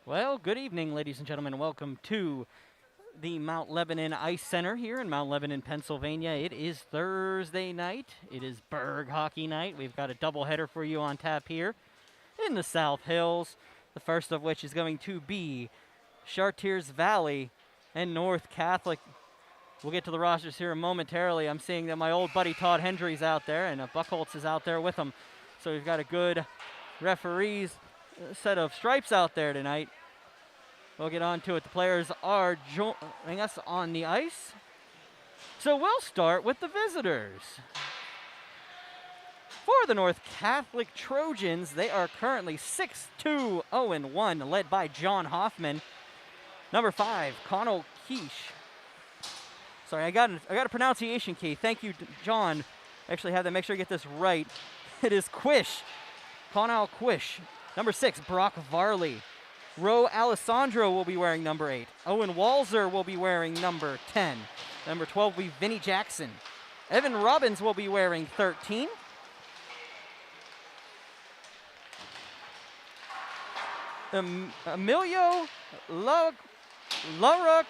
Well, good evening, ladies and gentlemen. Welcome to the Mount Lebanon Ice Center here in Mount Lebanon, Pennsylvania. It is Thursday night. It is Burgh Hockey Night. We've got a doubleheader for you on tap here in the South Hills. The first of which is going to be Chartiers Valley and North Catholic. We'll get to the rosters here momentarily. I'm seeing that my old buddy Todd Hendry's out there, and Buchholz is out there with him. So we've got a good referees set of stripes out there tonight. We'll get on to it. The players are joining us on the ice. So we'll start with the visitors. For the North Catholic Trojans, they are currently 6-2-0-1, led by John Hoffman. Number 5, Connell Quish. Sorry, I got a pronunciation key. Thank you, John. Actually have to make sure I get this right. It is Quish. Connell Quish. Number 6, Brock Varley. Ro Alessandro will be wearing number 8. Owen Walzer will be wearing number 10. Number 12 will be Vinnie Jackson. Evan Robbins will be wearing 13. Emilio Leira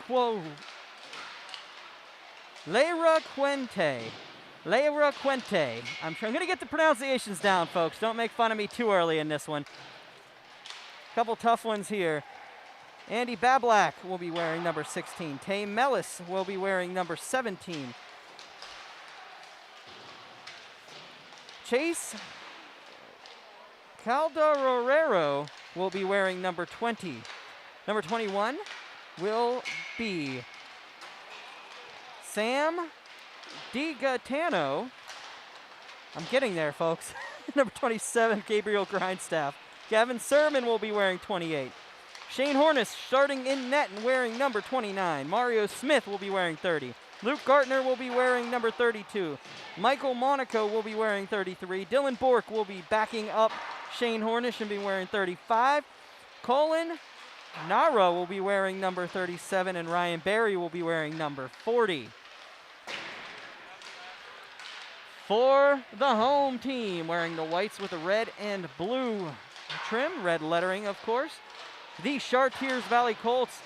Quente. I'm going to get the pronunciations down, folks. Don't make fun of me too early in this one. Couple tough ones here. Andy Bablak will be wearing number 16. Tay Mellis will be wearing number 17. Chase Caldarorero will be wearing number 20. Number 21 will be Sam DiGaetano. I'm getting there, folks. Number 27, Gabriel Grindstaff. Gavin Sermon will be wearing 28. Shane Hornis starting in net and wearing number 29. Mario Smith will be wearing 30. Luke Gartner will be wearing number 32. Michael Monaco will be wearing 33. Dylan Bork will be backing up Shane Hornish and be wearing 35. Colin Nara will be wearing number 37, and Ryan Berry will be wearing number 40. For the home team, wearing the whites with the red and blue trim, red lettering, of course, the Chartiers Valley Colts.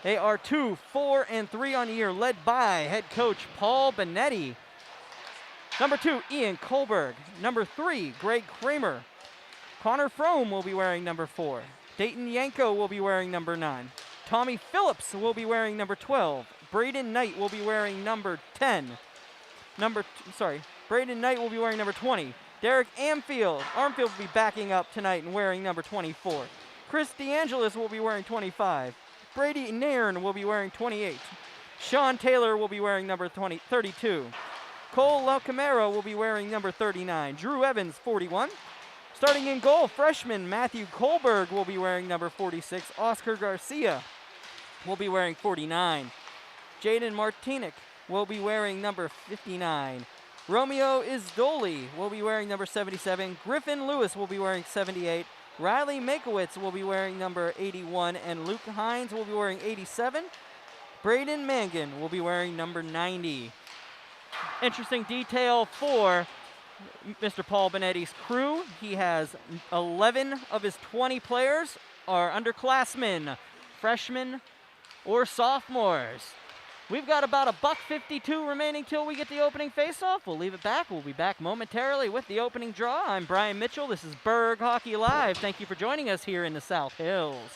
They are 2-4-3 on the year, led by head coach Paul Benetti. Number 2, Ian Kohlberg. Number 3, Greg Kramer. Connor Frome will be wearing number 4. Dayton Yanko will be wearing number 9. Tommy Phillips will be wearing number 12. Braden Knight will be wearing number 10. Braden Knight will be wearing number 20. Derek Armfield will be backing up tonight and wearing number 24. Chris DeAngelis will be wearing 25. Brady Nairn will be wearing 28. Sean Taylor will be wearing number 32. Cole LaCamera will be wearing number 39. Drew Evans, 41. Starting in goal, freshman Matthew Kohlberg will be wearing number 46. Oscar Garcia will be wearing 49. Jaden Martinic will be wearing number 59. Romeo Isdoli will be wearing number 77. Griffin Lewis will be wearing 78. Riley Makowitz will be wearing number 81. And Luke Hines will be wearing 87. Braden Mangan will be wearing number 90. Interesting detail for Mr. Paul Benetti's crew. He has 11 of his 20 players are underclassmen, freshmen, or sophomores. We've got about $1.52 remaining till we get the opening face-off. We'll leave it back. We'll be back momentarily with the opening draw. I'm Brian Mitchell. This is Burgh Hockey Live. Thank you for joining us here in the South Hills.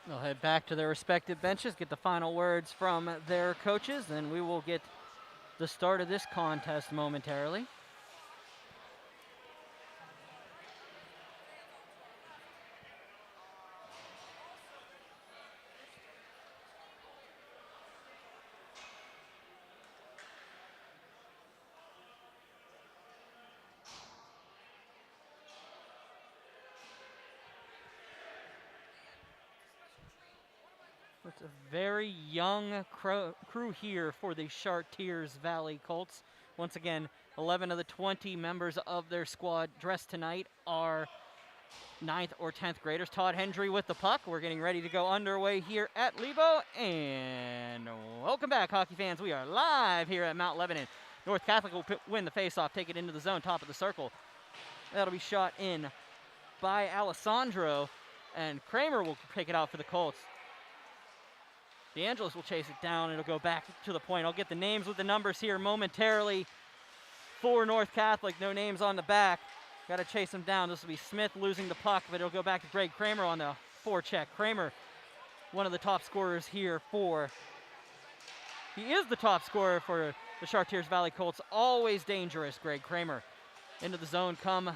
They'll head back to their respective benches, get the final words from their coaches, and we will get the start of this contest momentarily. It's a very young crew here for the Chartiers Valley Colts. Once again, 11 of the 20 members of their squad dressed tonight are 9th or 10th graders. Todd Hendry with the puck. We're getting ready to go underway here at Lebo. And welcome back, hockey fans. We are live here at Mount Lebanon. North Catholic will win the faceoff, take it into the zone, top of the circle. That'll be shot in by Alessandro, and Kramer will pick it out for the Colts. DeAngelis will chase it down. It'll go back to the point. I'll get the names with the numbers here momentarily for North Catholic. No names on the back. Got to chase him down. This will be Smith losing the puck, but it'll go back to Greg Kramer on the forecheck. Kramer, one of the top scorers here he is the top scorer for the Chartiers Valley Colts. Always dangerous, Greg Kramer. Into the zone come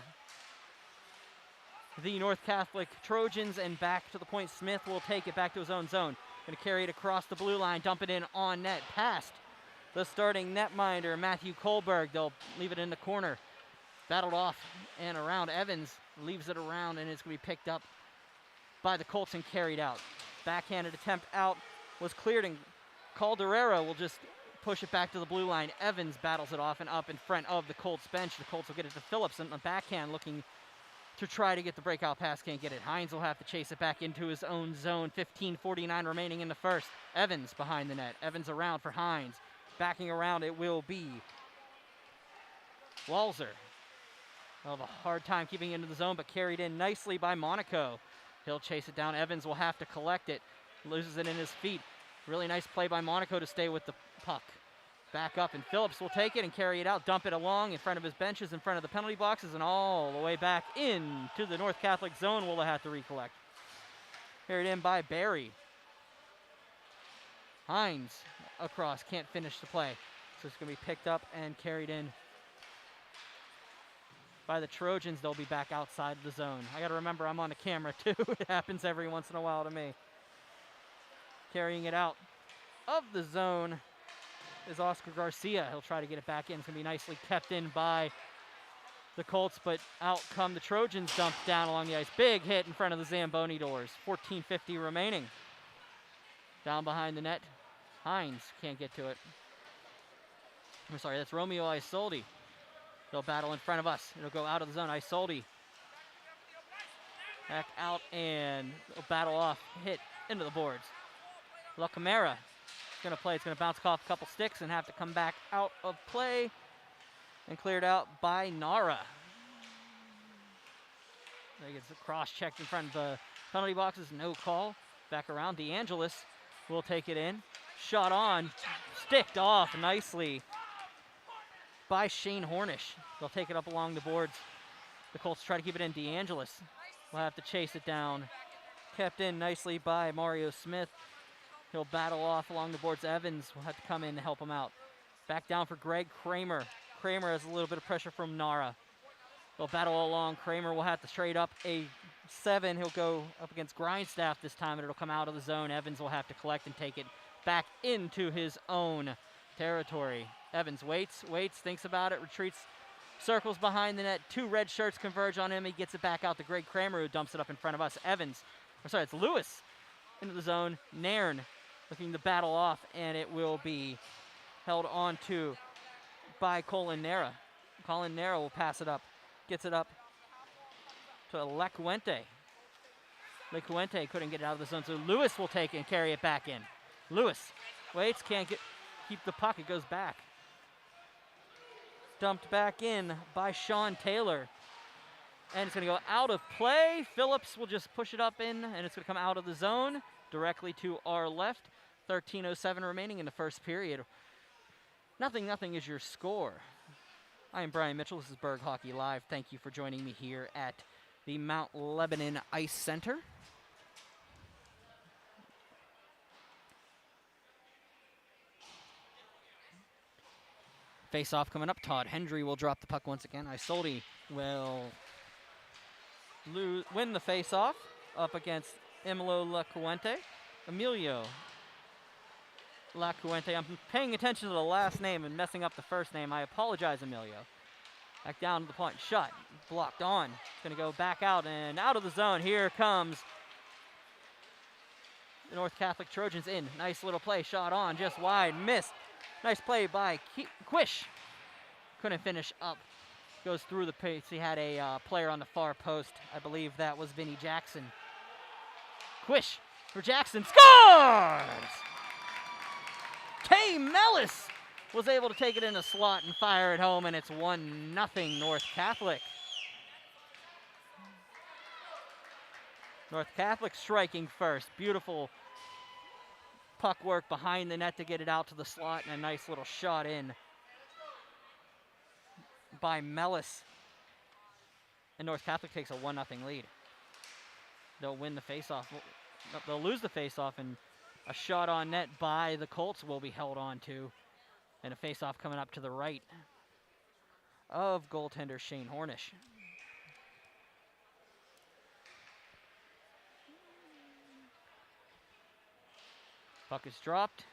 the North Catholic Trojans, and back to the point. Smith will take it back to his own zone. Going to carry it across the blue line, dump it in on net, past the starting netminder, Matthew Kohlberg. They'll leave it in the corner. Battled off and around. Evans leaves it around, and it's going to be picked up by the Colts and carried out. Backhanded attempt out was cleared, and Calderera will just push it back to the blue line. Evans battles it off and up in front of the Colts bench. The Colts will get it to Phillips on the backhand, looking to try to get the breakout pass, can't get it. Hines will have to chase it back into his own zone. 15:49 remaining in the first. Evans behind the net. Evans around for Hines. Backing around it will be Walzer. They'll have a hard time keeping it into the zone, but carried in nicely by Monaco. He'll chase it down. Evans will have to collect it. Loses it in his feet. Really nice play by Monaco to stay with the puck. Back up, and Phillips will take it and carry it out, dump it along in front of his benches, in front of the penalty boxes, and all the way back into the North Catholic zone. Will have to recollect. Carried in by Barry. Hines across, can't finish the play. So it's going to be picked up and carried in by the Trojans. They'll be back outside the zone. I got to remember I'm on the camera too. It happens every once in a while to me. Carrying it out of the zone is Oscar Garcia. He'll try to get it back in. It's going to be nicely kept in by the Colts, but out come the Trojans, dumped down along the ice. Big hit in front of the Zamboni doors. 14:50 remaining. Down behind the net. Hines can't get to it. I'm sorry, that's Romeo Isoldi. They'll battle in front of us. It'll go out of the zone. Isoldi back out, and they'll battle off. Hit into the boards. La Camara going to play. It's going to bounce off a couple sticks and have to come back out of play, and cleared out by Nara. He gets cross-checked in front of the penalty boxes. No call. Back around. DeAngelis will take it in. Shot on. Sticked off nicely by Shane Hornish. They'll take it up along the boards. The Colts try to keep it in. DeAngelis will have to chase it down. Kept in nicely by Mario Smith. He'll battle off along the boards. Evans will have to come in to help him out. Back down for Greg Kramer. Kramer has a little bit of pressure from Nara. They'll battle along. Kramer will have to trade up a 7. He'll go up against Grindstaff this time, and it'll come out of the zone. Evans will have to collect and take it back into his own territory. Evans waits, thinks about it, retreats, circles behind the net. 2 red shirts converge on him. He gets it back out to Greg Kramer, who dumps it up in front of us. It's Lewis into the zone. Nairn looking to battle off, and it will be held on to by Colin Nera. Colin Nera will pass it up. Gets it up to Lecuente. Lecuente couldn't get it out of the zone, so Lewis will take it and carry it back in. Lewis waits, can't keep the puck. It goes back. Dumped back in by Sean Taylor. And it's going to go out of play. Phillips will just push it up in, and it's going to come out of the zone directly to our left. 13:07 remaining in the first period. 0-0 is your score. I am Brian Mitchell. This is Burgh Hockey Live. Thank you for joining me here at the Mount Lebanon Ice Center. Face-off coming up. Todd Hendry will drop the puck once again. Isolde will win the face-off up against Emilio Lacuente. I'm paying attention to the last name and messing up the first name. I apologize, Emilio. Back down to the point. Shot. Blocked on. It's going to go back out and out of the zone. Here comes the North Catholic Trojans in. Nice little play. Shot on. Just wide. Missed. Nice play by Quish. Couldn't finish up. Goes through the pace. He had a player on the far post. I believe that was Vinny Jackson. Quish for Jackson. Scores! Tay Mellis was able to take it in the slot and fire it home, and it's 1-0 North Catholic. North Catholic striking first. Beautiful puck work behind the net to get it out to the slot, and a nice little shot in by Mellis. And North Catholic takes a 1-0 lead. They'll win the faceoff. They'll lose the faceoff, and a shot on net by the Colts will be held on to. And a faceoff coming up to the right of goaltender Shane Hornish. Puck is dropped.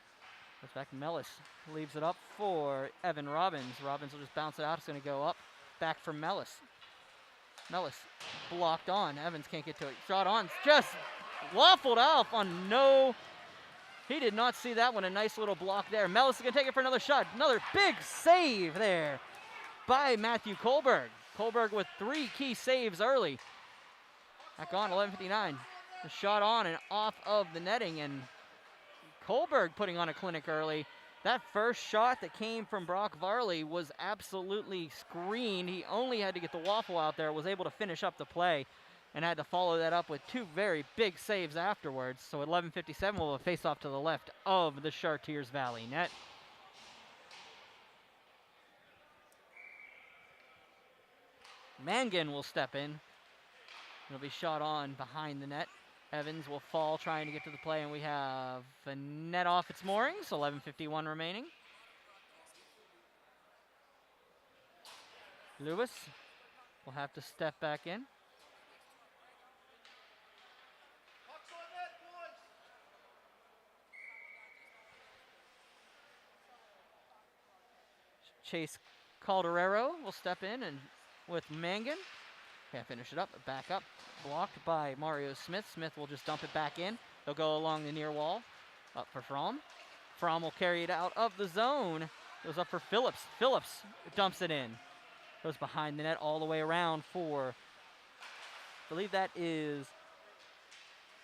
Goes back to Mellis. Leaves it up for Evan Robbins. Robbins will just bounce it out. It's going to go up. Back for Mellis. Mellis blocked on. Evans can't get to it. Shot on. Just waffled off on no. He did not see that one. A nice little block there. Mellis is going to take it for another shot. Another big save there by Matthew Kohlberg. Kohlberg with 3 key saves early. Back on, 11:59. The shot on and off of the netting, and Kohlberg putting on a clinic early. That first shot that came from Brock Varley was absolutely screened. He only had to get the waffle out there, was able to finish up the play, and had to follow that up with 2 very big saves afterwards. So at 11:57, we'll have a face-off to the left of the Chartiers Valley net. Mangan will step in. It'll be shot on behind the net. Evans will fall trying to get to the play, and we have a net off its moorings. 11:51 remaining. Lewis will have to step back in. Chase Calderero will step in and with Mangan. Can't finish it up, back up. Blocked by Mario Smith. Smith will just dump it back in. They'll go along the near wall. Up for Fromm. Fromm will carry it out of the zone. Goes up for Phillips. Phillips dumps it in. Goes behind the net all the way around for, I believe that is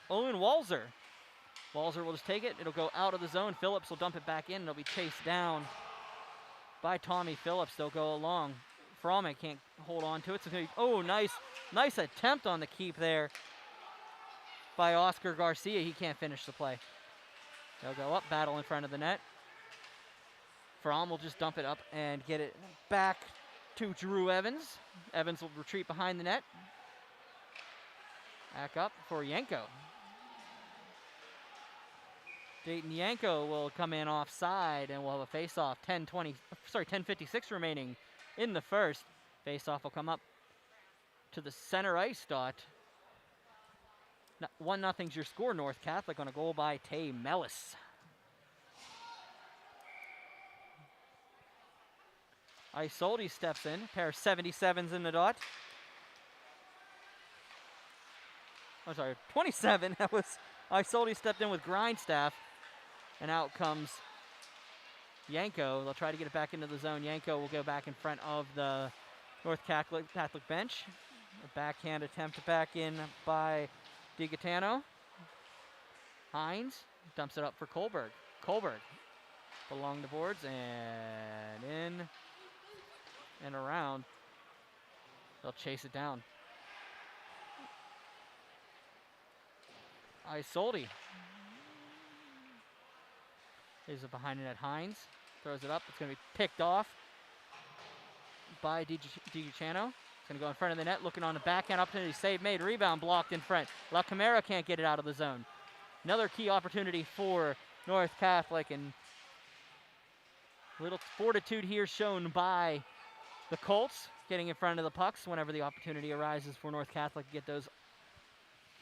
Owen Walzer. Walzer will just take it. It'll go out of the zone. Phillips will dump it back in. It'll be chased down by Tommy Phillips. They'll go along. Fromm can't hold on to it. So oh, nice attempt on the keep there by Oscar Garcia. He can't finish the play. They'll go up, battle in front of the net. Fromm will just dump it up and get it back to Drew Evans. Evans will retreat behind the net. Back up for Yanko. Dayton Yanko will come in offside, and we'll have a face-off. 10:56 remaining in the first. Face-off will come up to the center ice dot. 1-0's your score, North Catholic, on a goal by Tay Mellis. Isolde steps in, pair of 77s in the dot. I'm sorry, 27. That was Isolde stepped in with Grindstaff, and out comes Yanko. They'll try to get it back into the zone. Yanko will go back in front of the North Catholic bench. A backhand attempt back in by DiGatano. Hines dumps it up for Kohlberg. Kohlberg along the boards and in and around. They'll chase it down. Isolde. Is it behind it at Hines? Throws it up. It's going to be picked off by DiGiucciano. It's going to go in front of the net, looking on the backhand opportunity. Save made. Rebound blocked in front. La Camara can't get it out of the zone. Another key opportunity for North Catholic, and Little fortitude here shown by the Colts, getting in front of the pucks whenever the opportunity arises for North Catholic to get those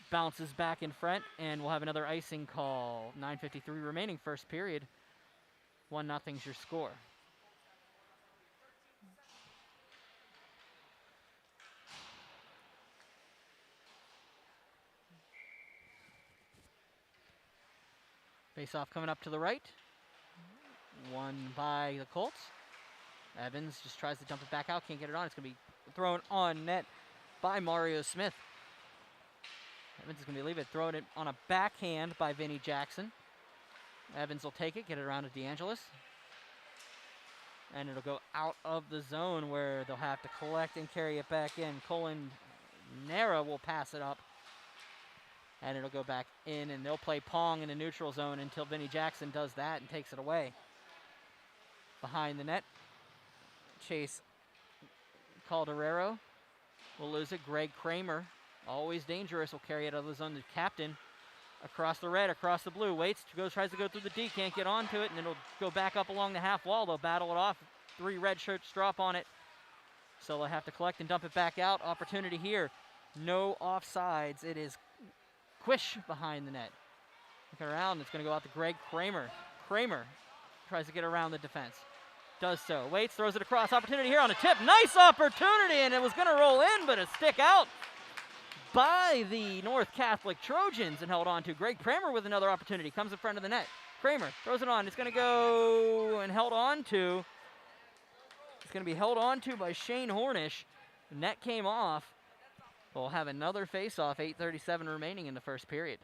bounces back in front, and we'll have another icing call. 9:53 remaining, first period. 1-0's your score. Face-off coming up to the right. Won by the Colts. Evans just tries to dump it back out, can't get it on. It's going to be thrown on net by Mario Smith. Evans is going to leave it, throwing it on a backhand by Vinny Jackson. Evans will take it, get it around to DeAngelis. And it'll go out of the zone where they'll have to collect and carry it back in. Colin Nera will pass it up. And it'll go back in, and they'll play Pong in the neutral zone until Vinny Jackson does that and takes it away. Behind the net, Chase Calderero will lose it. Greg Kramer, always dangerous, will carry it out of the zone. The captain across the red, across the blue, waits, tries to go through the D, can't get onto it, and it'll go back up along the half wall. They'll battle it off. 3 red shirts drop on it. So they'll have to collect and dump it back out. Opportunity here. No offsides. It is Quish behind the net. Look around, it's going to go out to Greg Kramer. Kramer tries to get around the defense. Does so. Waits, throws it across. Opportunity here on a tip. Nice opportunity, and it was going to roll in, but a stick out by the North Catholic Trojans and held on to. Greg Kramer with another opportunity. Comes in front of the net. Kramer throws it on. It's going to go and held on to. It's going to be held on to by Shane Hornish. The net came off. We'll have another face-off, 8:37 remaining in the first period.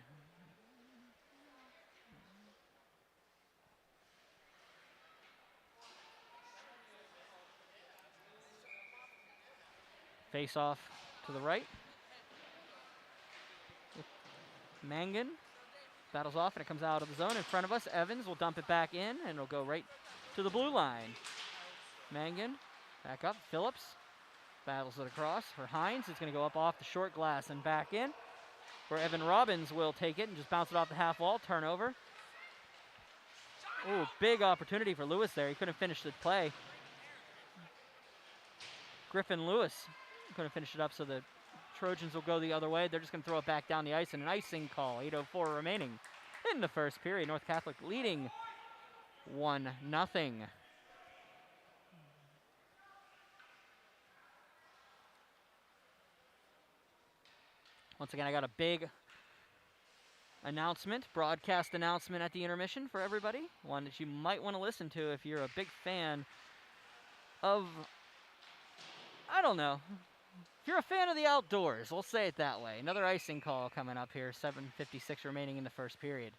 Face-off to the right. Mangan battles off, and it comes out of the zone in front of us. Evans will dump it back in, and it'll go right to the blue line. Mangan back up. Phillips battles it across for Hines. It's going to go up off the short glass and back in, where Evan Robbins will take it and just bounce it off the half wall. Turnover. Ooh, big opportunity for Lewis there. He couldn't finish the play. Griffin Lewis couldn't finish it up, so the Trojans will go the other way. They're just going to throw it back down the ice, and an icing call. 8:04 remaining in the first period. North Catholic leading 1-0. Once again, I got a big announcement, broadcast announcement at the intermission for everybody. One that you might want to listen to if you're a big fan of, I don't know, if you're a fan of the outdoors, we'll say it that way. Another icing call coming up here, 7:56 remaining in the first period.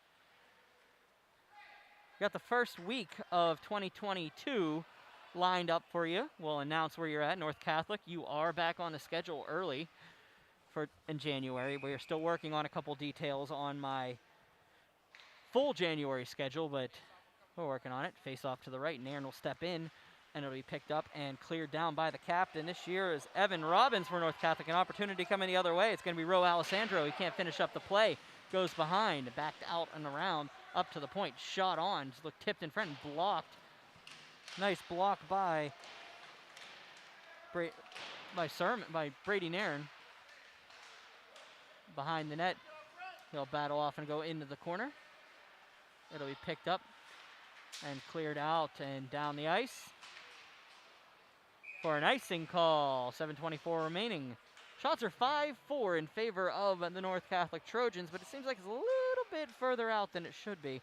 We got the first week of 2022 lined up for you. We'll announce where you're at. North Catholic, you are back on the schedule early in January. We are still working on a couple details on my full January schedule, but we're working on it. Face off to the right, Nairn will step in, and it'll be picked up and cleared down by the captain. This year is Evan Robbins for North Catholic. An opportunity coming the other way. It's going to be Ro Alessandro. He can't finish up the play. Goes behind, backed out and around, up to the point, shot on, just looked tipped in front and blocked. Nice block by Brady Nairn. Behind the net, he'll battle off and go into the corner. It'll be picked up and cleared out and down the ice for an icing call. 7:24 remaining. Shots are 5-4 in favor of the North Catholic Trojans, but it seems like it's a little bit further out than it should be.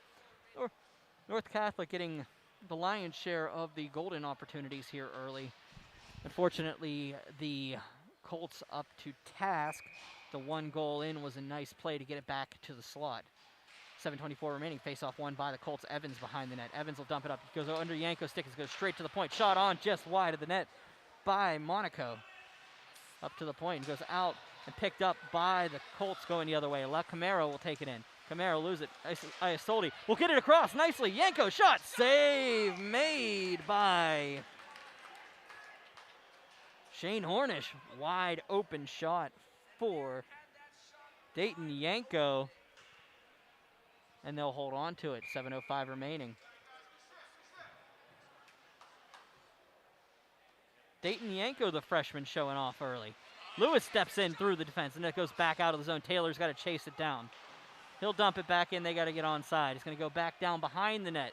North Catholic getting the lion's share of the golden opportunities here early. Unfortunately, the Colts up to task. The 1 goal in was a nice play to get it back to the slot. 7:24 remaining. Face-off won by the Colts. Evans behind the net. Evans will dump it up. He goes under Yanko's stick. It goes straight to the point. Shot on just wide of the net by Monaco. Up to the point. He goes out and picked up by the Colts going the other way. La Camaro will take it in. Camaro lose it. Isolde will get it across nicely. Yanko shot. Save made by Shane Hornish. Wide open shot for Dayton Yanko, and they'll hold on to it. 7:05 remaining. Dayton Yanko, the freshman, showing off early. Lewis steps in through the defense, and it goes back out of the zone. Taylor's got to chase it down. He'll dump it back in. They got to get onside. It's going to go back down behind the net.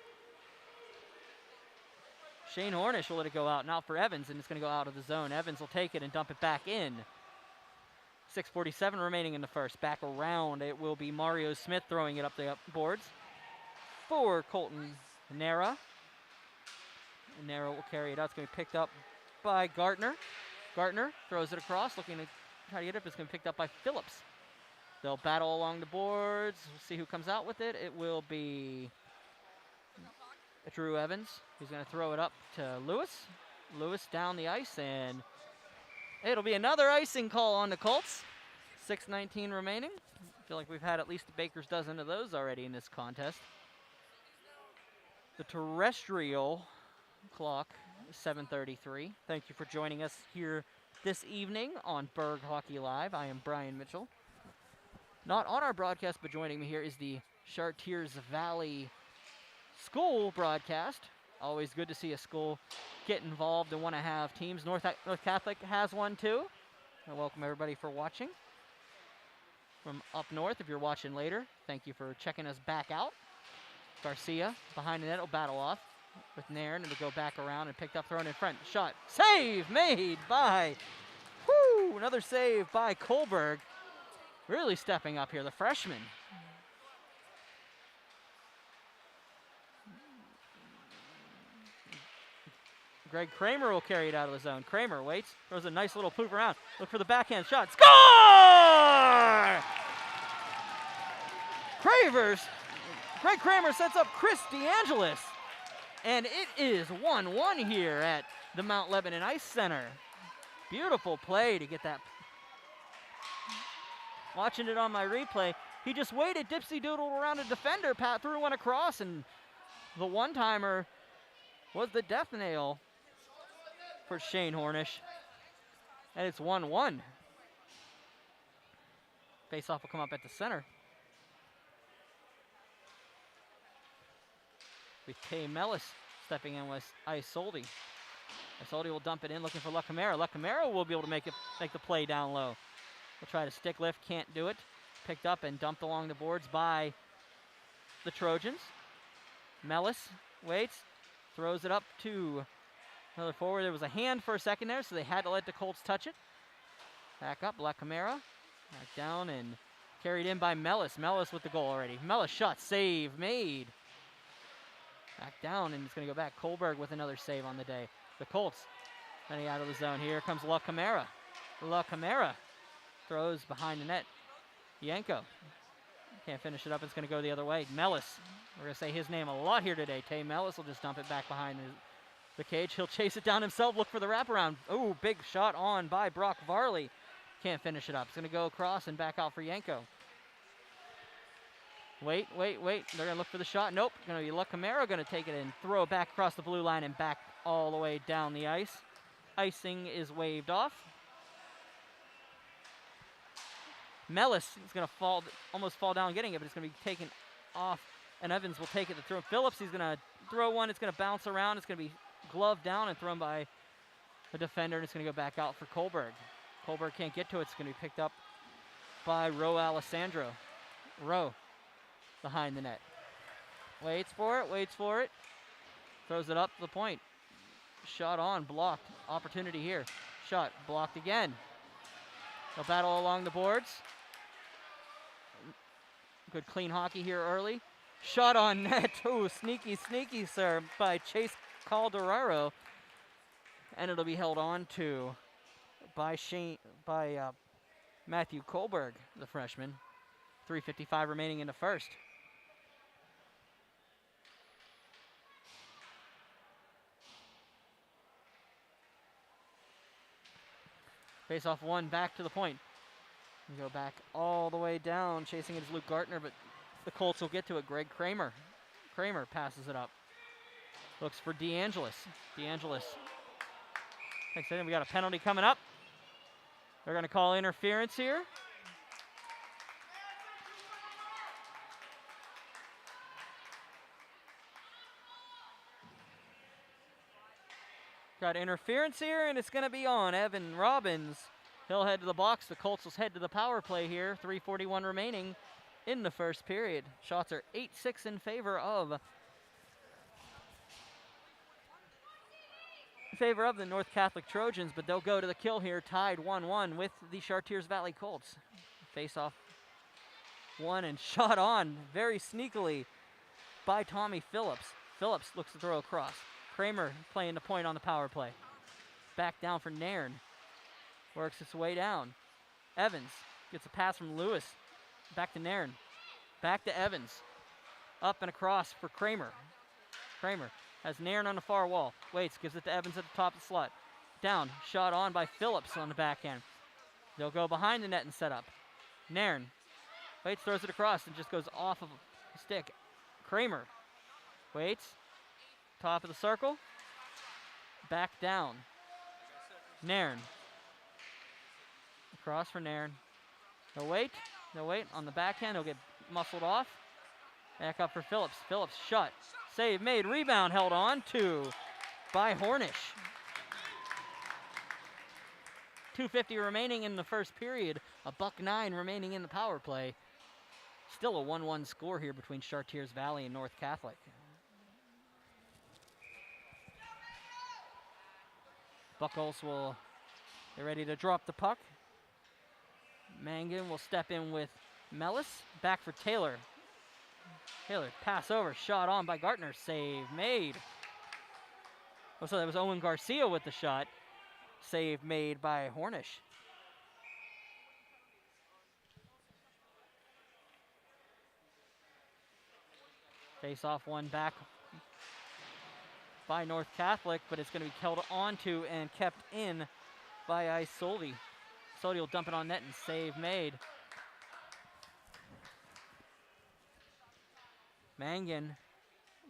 Shane Hornish will let it go out, and out for Evans, and it's going to go out of the zone. Evans will take it and dump it back in. 6:47 remaining in the first. Back around, it will be Mario Smith throwing it up the boards for Colton Nera. Nera will carry it out. It's going to be picked up by Gartner. Gartner throws it across, looking to try to get it up. It's going to be picked up by Phillips. They'll battle along the boards. We'll see who comes out with it. It will be Drew Evans. He's going to throw it up to Lewis. Lewis down the ice, and it'll be another icing call on the Colts. 6:19 remaining. I feel like we've had at least a baker's dozen of those already in this contest. The terrestrial clock is 7:33. Thank you for joining us here this evening on Burgh Hockey Live. I am Brian Mitchell. Not on our broadcast, but joining me here is the Chartiers Valley School broadcast. Always good to see a school get involved and want to have teams. North Catholic has one too. I welcome everybody for watching. From up north, if you're watching later, thank you for checking us back out. Garcia behind the net will battle off with Nairn, and it'll go back around and picked up, thrown in front. Shot, save made by, another save by Kohlberg. Really stepping up here, the freshman. Greg Kramer will carry it out of the zone. Kramer waits, throws a nice little poop around. Look for the backhand shot. Score! Greg Kramer sets up Chris DeAngelis. And it is 1-1 here at the Mount Lebanon Ice Center. Beautiful play to get that. Watching it on my replay, he just waited, dipsy-doodled around a defender, Pat threw one across, and the one-timer was the death nail for Shane Hornish. And it's 1-1. Face-off will come up at the center. With Tay Mellis stepping in with Isolde. Isolde will dump it in, looking for LaCamera. LaCamera will be able to make the play down low. We'll try to stick lift, can't do it. Picked up and dumped along the boards by the Trojans. Mellis waits, throws it up to another forward. There was a hand for a second there, so they had to let the Colts touch it. Back up, LaCamera. Back down and carried in by Mellis. Mellis with the goal already. Mellis shot, save made. Back down, and it's going to go back. Kohlberg with another save on the day. The Colts running out of the zone. Here comes LaCamera. LaCamera throws behind the net. Yanko can't finish it up. It's going to go the other way. Mellis. We're going to say his name a lot here today. Tay Mellis will just dump it back behind the cage. He'll chase it down himself, look for the wraparound. Oh, big shot on by Brock Varley. Can't finish it up. It's going to go across and back out for Yanko. Wait. They're going to look for the shot. Nope. Going to be LaCamera going to take it and throw it back across the blue line and back all the way down the ice. Icing is waved off. Mellis is going to almost fall down getting it, but it's going to be taken off, and Evans will take it to throw. Phillips, he's going to throw one. It's going to bounce around. It's going to be gloved down and thrown by a defender, and it's going to go back out for Kohlberg. Kohlberg can't get to it. It's going to be picked up by Ro Alessandro. Ro behind the net. Waits for it. Throws it up the point. Shot on, blocked. Opportunity here. Shot, blocked again. They'll battle along the boards. Good clean hockey here early. Shot on net. Ooh, sneaky, sir, by Chase Calderaro. And it'll be held on to by Matthew Kohlberg, the freshman. 3:55 remaining in the first. Face off one, back to the point. We go back all the way down. Chasing it is Luke Gartner, but the Colts will get to it. Greg Kramer. Kramer passes it up. Looks for DeAngelis. DeAngelis. Thanks, we got a penalty coming up. They're going to call interference here. Got interference here, and it's going to be on Evan Robbins. He'll head to the box. The Colts will head to the power play here. 3:41 remaining in the first period. Shots are 8-6 in favor of the North Catholic Trojans, but they'll go to the kill here, tied 1-1 with the Chartiers Valley Colts. Face off one and shot on very sneakily by Tommy Phillips. Phillips looks to throw across. Kramer playing the point on the power play. Back down for Nairn. Works its way down. Evans gets a pass from Lewis. Back to Nairn. Back to Evans. Up and across for Kramer. Kramer has Nairn on the far wall. Waits, gives it to Evans at the top of the slot. Down, shot on by Phillips on the backhand. They'll go behind the net and set up. Nairn waits, throws it across and just goes off of a stick. Kramer waits. Top of the circle. Back down. Nairn. Across for Nairn. They'll wait. They'll wait on the backhand. He'll get muscled off. Back up for Phillips. Phillips shot. Save made. Rebound held on to by Hornish. 2:50 remaining in the first period. $1:09 remaining in the power play. Still a 1-1 score here between Chartiers Valley and North Catholic. Buckles will get ready to drop the puck. Mangan will step in with Mellis. Back for Taylor. Taylor, pass over, shot on by Gartner. Save made. Oh, so that was Owen Garcia with the shot. Save made by Hornish. Face off one back by North Catholic, but it's going to be held onto and kept in by Isolde. Isolde will dump it on net and save made. Mangan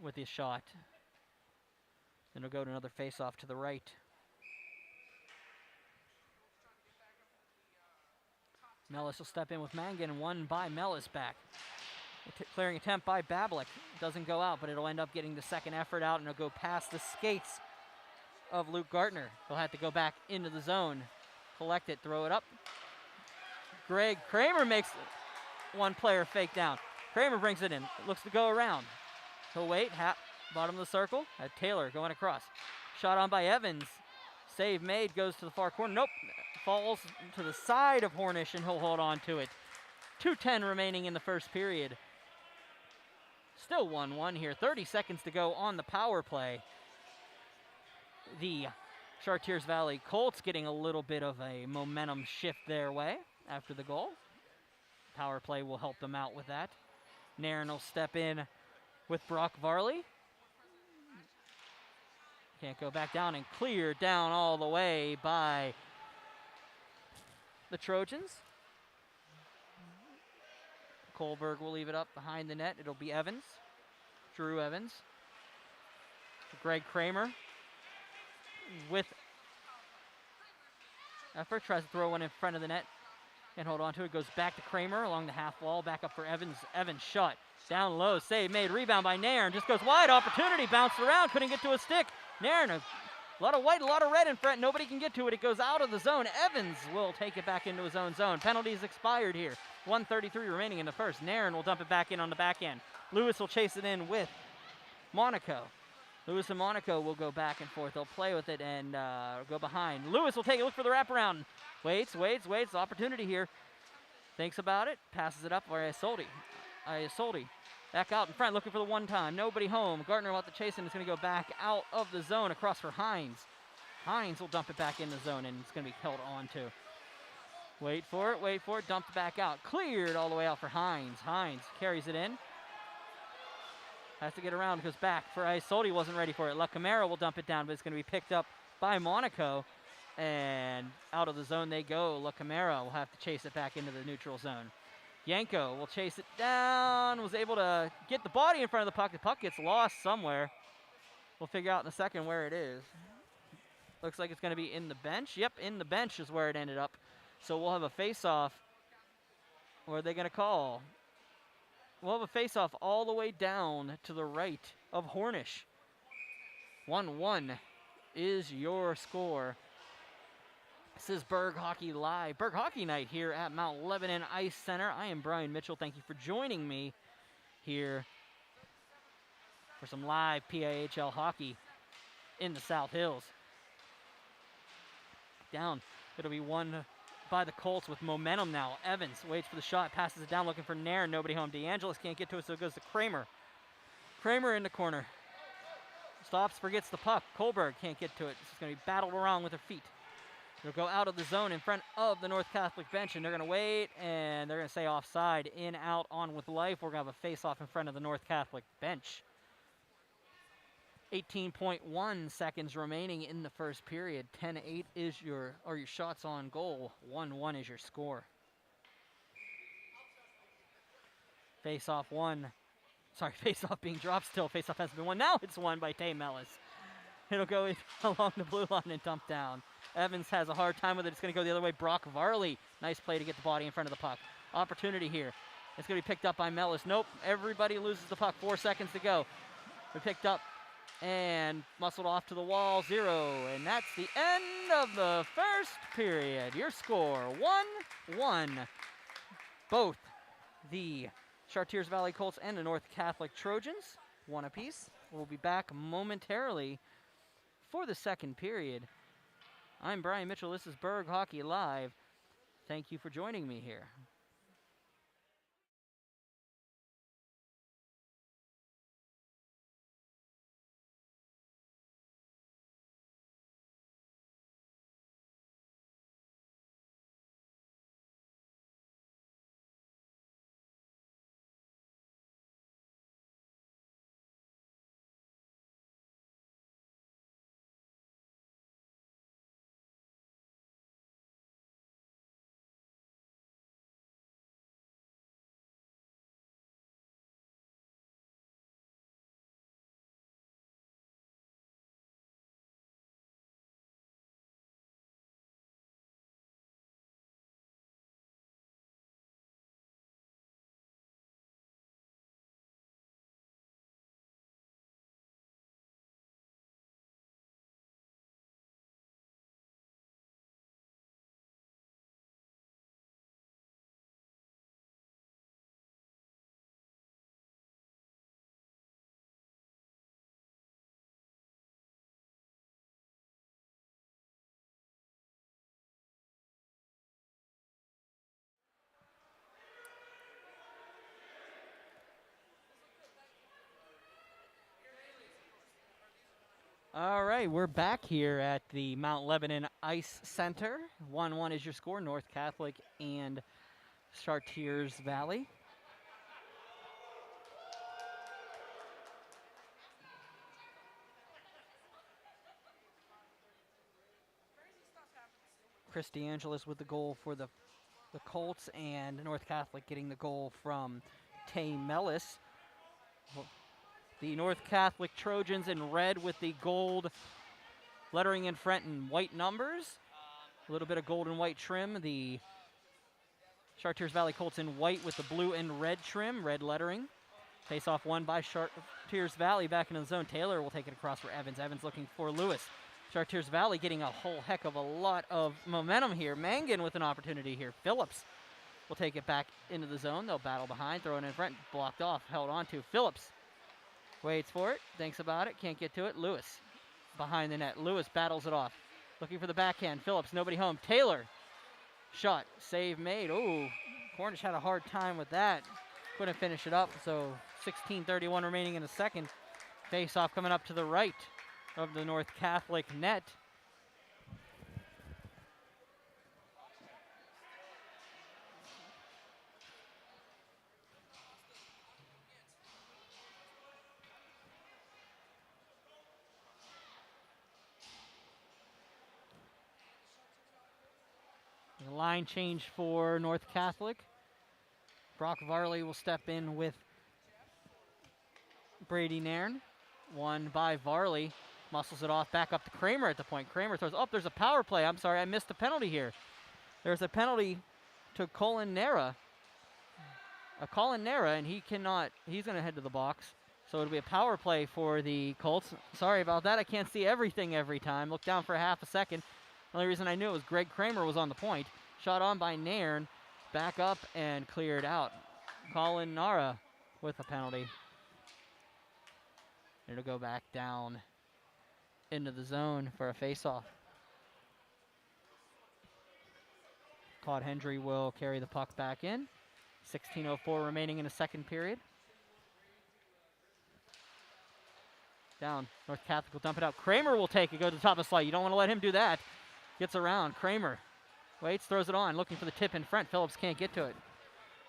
with his shot. Then it'll go to another face-off to the right. Mellis will step in with Mangan, and one by Mellis back. Clearing attempt by Bablik. Doesn't go out, but it'll end up getting the second effort out, and it'll go past the skates of Luke Gartner. He'll have to go back into the zone, collect it, throw it up. Greg Kramer makes one player fake down. Kramer brings it in, looks to go around. He'll wait, bottom of the circle. Taylor going across. Shot on by Evans. Save made, goes to the far corner. Nope, falls to the side of Hornish, and he'll hold on to it. 2:10 remaining in the first period. Still 1-1 here. 30 seconds to go on the power play. The Chartiers Valley Colts getting a little bit of a momentum shift their way after the goal. Power play will help them out with that. Nairn will step in with Brock Varley. Can't go back down, and cleared down all the way by the Trojans. Kohlberg will leave it up behind the net. It'll be Evans. Drew Evans. Greg Kramer with effort. Tries to throw one in front of the net. Can't hold on to it. Goes back to Kramer along the half wall. Back up for Evans. Evans shot. Down low. Save made. Rebound by Nairn. Just goes wide. Opportunity. Bounced around. Couldn't get to a stick. Nairn, a lot of white, a lot of red in front. Nobody can get to it. It goes out of the zone. Evans will take it back into his own zone. Penalties expired here. 1:33 remaining in the first. Nairn will dump it back in on the back end. Lewis will chase it in with Monaco. Lewis and Monaco will go back and forth. They'll play with it and go behind. Lewis will take a look for the wraparound. Waits. Opportunity here. Thinks about it. Passes it up for Isolde. Isolde back out in front, looking for the one time. Nobody home. Gartner will have to chase him. It's going to go back out of the zone across for Hines. Hines will dump it back in the zone, and it's going to be held on to. Wait for it. Dumped back out. Cleared all the way out for Hines. Hines carries it in. Has to get around, goes back for Isolde. Wasn't ready for it. La Camara will dump it down, but it's going to be picked up by Monaco. And out of the zone they go. La Camara will have to chase it back into the neutral zone. Yanko will chase it down. Was able to get the body in front of the puck. The puck gets lost somewhere. We'll figure out in a second where it is. Looks like it's going to be in the bench. Yep, in the bench is where it ended up. So we'll have a face-off. What are they going to call? We'll have a face-off all the way down to the right of Hornish. 1-1 is your score. This is Burgh Hockey Live, Burgh Hockey Night here at Mount Lebanon Ice Center. I am Brian Mitchell. Thank you for joining me here for some live PIHL hockey in the South Hills. Down, it'll be won by the Colts with momentum now. Evans waits for the shot, passes it down, looking for Nairn. Nobody home. DeAngelis can't get to it, so it goes to Kramer. Kramer in the corner. Stops, forgets the puck. Kohlberg can't get to it. It's going to be battled around with her feet. They'll go out of the zone in front of the North Catholic bench, and they're going to wait, and they're going to say offside. In, out, on with life. We're going to have a face-off in front of the North Catholic bench. 18.1 seconds remaining in the first period. 10-8 is your shots on goal. 1-1 is your score. Face-off one. Sorry, face-off being dropped still. Face-off hasn't been won. Now it's won by Tay Mellis. It'll go along the blue line and dump down. Evans has a hard time with it. It's going to go the other way. Brock Varley. Nice play to get the body in front of the puck. Opportunity here. It's going to be picked up by Mellis. Nope. Everybody loses the puck. 4 seconds to go. We picked up and muscled off to the wall. 0. And that's the end of the first period. Your score, 1-1. Both the Chartiers Valley Colts and the North Catholic Trojans, 1 apiece. We'll be back momentarily for the second period. I'm Brian Mitchell. This is Burgh Hockey Live. Thank you for joining me here. All right, we're back here at the Mount Lebanon Ice Center. 1-1 is your score, North Catholic and Chartiers Valley. Chris DeAngelis with the goal for the Colts, and North Catholic getting the goal from Tay Mellis. The North Catholic Trojans in red with the gold lettering in front and white numbers. A little bit of gold and white trim. The Chartiers Valley Colts in white with the blue and red trim, red lettering. Face-off won by Chartiers Valley back into the zone. Taylor will take it across for Evans. Evans looking for Lewis. Chartiers Valley getting a whole heck of a lot of momentum here. Mangan with an opportunity here. Phillips will take it back into the zone. They'll battle behind, throw it in front, blocked off, held on to. Phillips waits for it, thinks about it, can't get to it. Lewis behind the net. Lewis battles it off. Looking for the backhand. Phillips, nobody home. Taylor, shot, save made. Oh, Cornish had a hard time with that. Couldn't finish it up, so 16:31 remaining in the second. Face-off coming up to the right of the North Catholic net. The line change for North Catholic. Brock Varley will step in with Brady Nairn. Won by Varley. Muscles it off, back up to Kramer at the point. Kramer throws, oh, there's a power play. I'm sorry, I missed the penalty here. There's a penalty to Colin Nera. And he cannot, he's going to head to the box. So it'll be a power play for the Colts. Sorry about that. I can't see everything every time. Look down for half a second. The only reason I knew it was Greg Kramer was on the point. Shot on by Nairn. Back up and cleared out. Colin Nara with a penalty. It'll go back down into the zone for a face-off. Claude Hendry will carry the puck back in. 16:04 remaining in the second period. Down. North Catholic will dump it out. Kramer will take it, go to the top of the slide. You don't want to let him do that. Gets around. Kramer waits, throws it on, looking for the tip in front. Phillips can't get to it.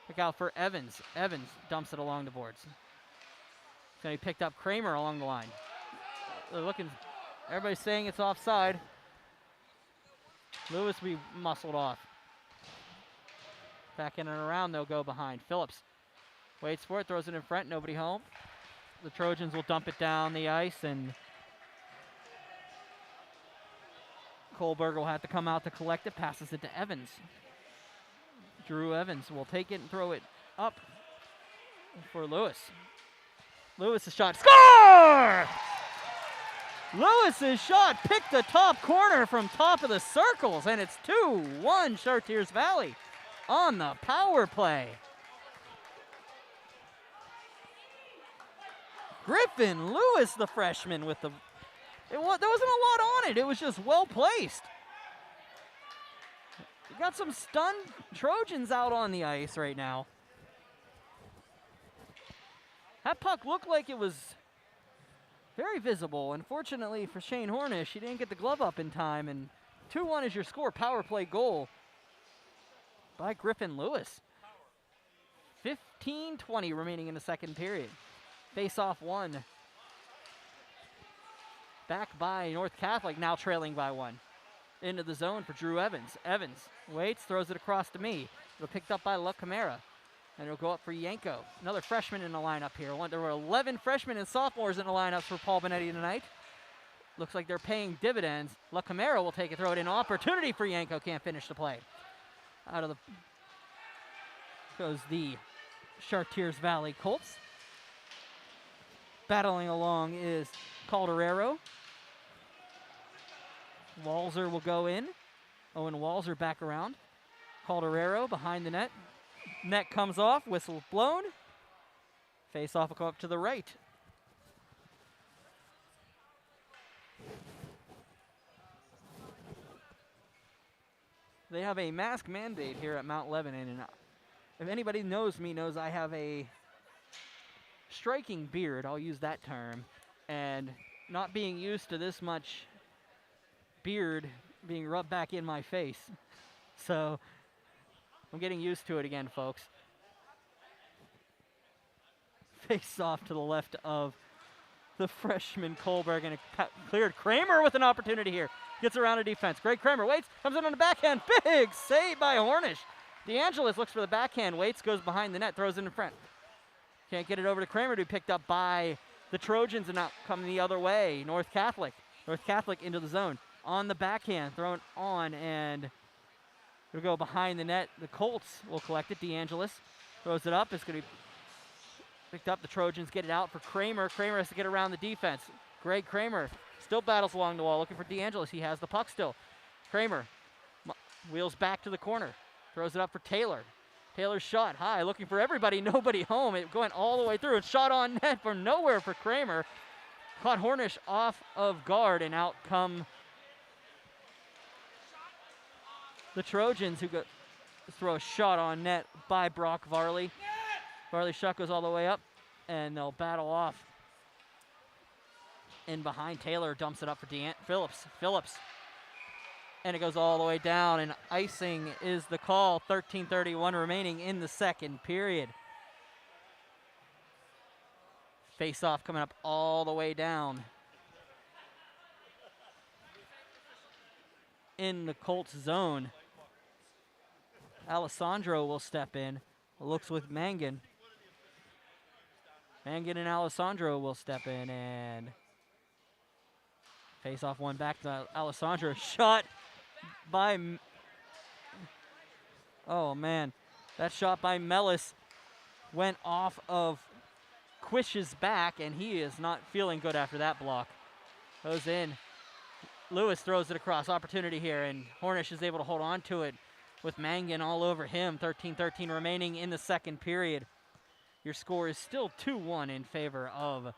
Look out for Evans. Evans dumps it along the boards. It's going to be picked up. Kramer along the line. They're looking. Everybody's saying it's offside. Lewis will be muscled off. Back in and around, they'll go behind. Phillips waits for it, throws it in front, nobody home. The Trojans will dump it down the ice, and Kohlberg will have to come out to collect it, passes it to Evans. Drew Evans will take it and throw it up for Lewis. Lewis' shot, score! Lewis's shot picked the top corner from top of the circles, and it's 2-1 Chartiers Valley on the power play. Griffin Lewis, the freshman, with the... there wasn't a lot on it. It was just well placed. You got some stunned Trojans out on the ice right now. That puck looked like it was very visible. Unfortunately for Shane Hornish, he didn't get the glove up in time, and 2-1 is your score. Power play goal by Griffin Lewis. 15:20 remaining in the second period. Face-off one. Back by North Catholic, now trailing by one. Into the zone for Drew Evans. Evans waits, throws it across to me. It'll picked up by La Camara. And it'll go up for Yanko. Another freshman in the lineup here. There were 11 freshmen and sophomores in the lineup for Paul Benetti tonight. Looks like they're paying dividends. La Camara will take it, throw it in. Opportunity for Yanko, can't finish the play. Out of the goes the Chartiers Valley Colts. Battling along is Calderero. Walzer will go in. Owen Walzer back around. Calderero behind the net. Net comes off, whistle blown. Face off will go up to the right. They have a mask mandate here at Mount Lebanon, and if anybody knows me, knows I have a striking beard, I'll use that term, and not being used to this much beard being rubbed back in my face. So I'm getting used to it again, folks. Face off to the left of the freshman Kohlberg, and it cleared. Kramer with an opportunity here. Gets around a defense. Greg Kramer waits, comes in on the backhand. Big save by Hornish. DeAngelis looks for the backhand, waits, goes behind the net, throws it in front. Can't get it over to Kramer to be picked up by the Trojans, and now coming the other way. North Catholic. North Catholic into the zone. On the backhand, thrown on, and it'll go behind the net. The Colts will collect it. DeAngelis throws it up. It's going to be picked up. The Trojans get it out for Kramer. Kramer has to get around the defense. Greg Kramer still battles along the wall, looking for DeAngelis. He has the puck still. Kramer wheels back to the corner. Throws it up for Taylor. Taylor's shot high, looking for everybody, nobody home. It going all the way through. It's shot on net from nowhere for Kramer. Caught Hornish off of guard, and out come the Trojans, who throw a shot on net by Brock Varley. Varley's shot goes all the way up, and they'll battle off. In behind, Taylor dumps it up for Phillips. Phillips. And it goes all the way down, and icing is the call. 13:31 remaining in the second period. Face-off coming up all the way down in the Colts zone. Alessandro will step in. Looks with Mangan. Mangan and Alessandro will step in, and face-off one back to Alessandro. Shot by, oh man, that shot by Mellis went off of squishes back, and he is not feeling good after that block. Goes in. Lewis throws it across. Opportunity here, and Hornish is able to hold on to it with Mangan all over him. 13-13 remaining in the second period. Your score is still 2-1 in favor of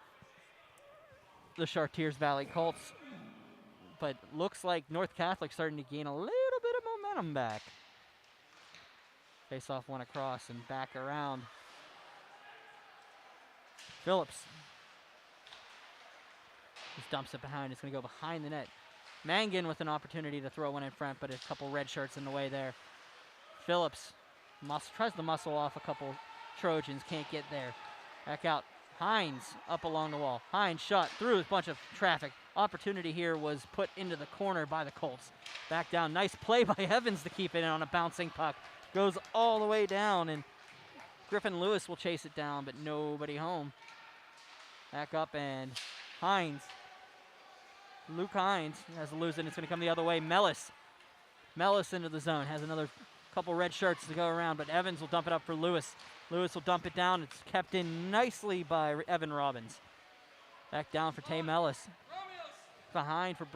the Chartiers Valley Colts. But looks like North Catholic starting to gain a little bit of momentum back. Face off one across and back around. Phillips just dumps it behind. It's going to go behind the net. Mangan with an opportunity to throw one in front, but a couple red shirts in the way there. Phillips tries to muscle off a couple Trojans, can't get there. Back out. Hines up along the wall. Hines shot through a bunch of traffic. Opportunity here was put into the corner by the Colts. Back down. Nice play by Evans to keep it in on a bouncing puck. Goes all the way down, and Griffin Lewis will chase it down, but nobody home. Back up, and Hines. Luke Hines has to lose it. It's going to come the other way. Mellis into the zone. Has another couple red shirts to go around, but Evans will dump it up for Lewis. Lewis will dump it down. It's kept in nicely by Evan Robbins. Back down for Tay Mellis. Behind for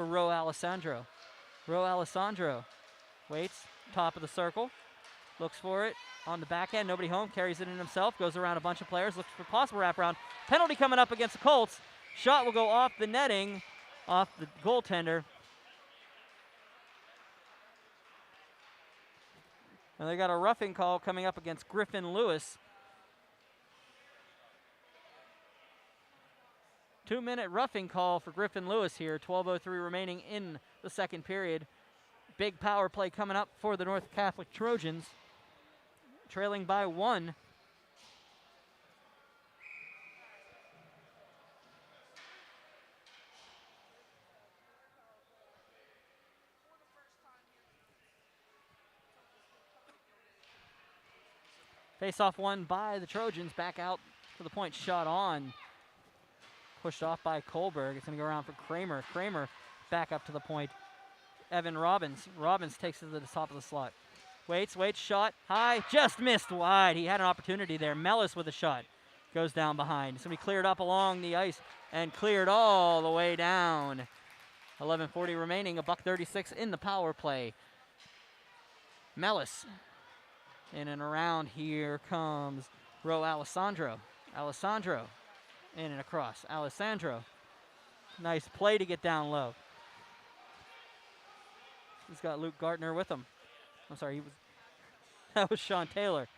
Ro Alessandro. Ro Alessandro waits, top of the circle. Looks for it on the back end. Nobody home. Carries it in himself. Goes around a bunch of players. Looks for possible wraparound. Penalty coming up against the Colts. Shot will go off the netting, off the goaltender. And they got a roughing call coming up against Griffin Lewis. 2-minute roughing call for Griffin Lewis here. 12:03 remaining in the second period. Big power play coming up for the North Catholic Trojans. Trailing by 1. Face-off won by the Trojans. Back out for the point. Shot on. Pushed off by Kohlberg. It's going to go around for Kramer. Kramer back up to the point. Evan Robbins. Robbins takes it to the top of the slot. Waits, shot high. Just missed wide. He had an opportunity there. Mellis with a shot. Goes down behind. It's going to be cleared up along the ice and cleared all the way down. 11:40 remaining. $1:36 in the power play. Mellis. In and around, here comes Ro Alessandro. Alessandro in and across. Alessandro. Nice play to get down low. He's got Luke Gartner with him. I'm sorry, that was Sean Taylor.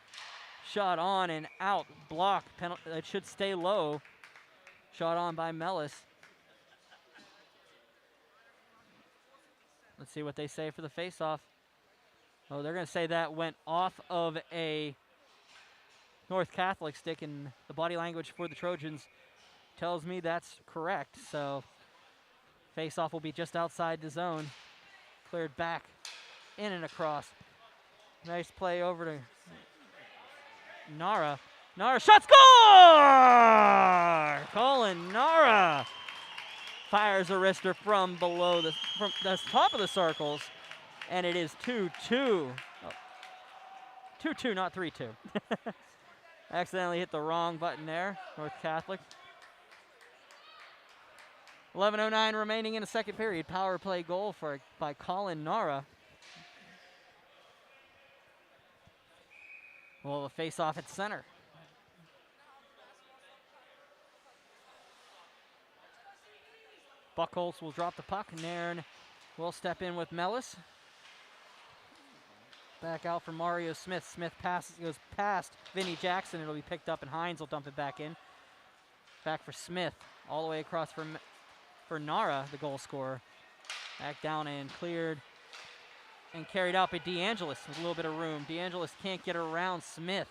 Shot on and out. Block. It should stay low. Shot on by Mellis. Let's see what they say for the face-off. Oh, they're going to say that went off of a North Catholic stick, and the body language for the Trojans tells me that's correct. So face-off will be just outside the zone. Cleared back, in and across. Nice play over to Nara. Nara shot, score! Colin Nara fires a wrister from below from the top of the circles. And it is 2-2. Oh. 2-2, not 3-2. Accidentally hit the wrong button there, North Catholic. 11:09 remaining in the second period. Power play goal by Colin Nara. Well, a face-off at center. Buckholz will drop the puck. Nairn will step in with Mellis. Back out for Mario Smith. Smith goes past Vinnie Jackson. It'll be picked up, and Hines will dump it back in. Back for Smith. All the way across for Nara, the goal scorer. Back down and cleared and carried out by DeAngelis with a little bit of room. DeAngelis can't get around Smith.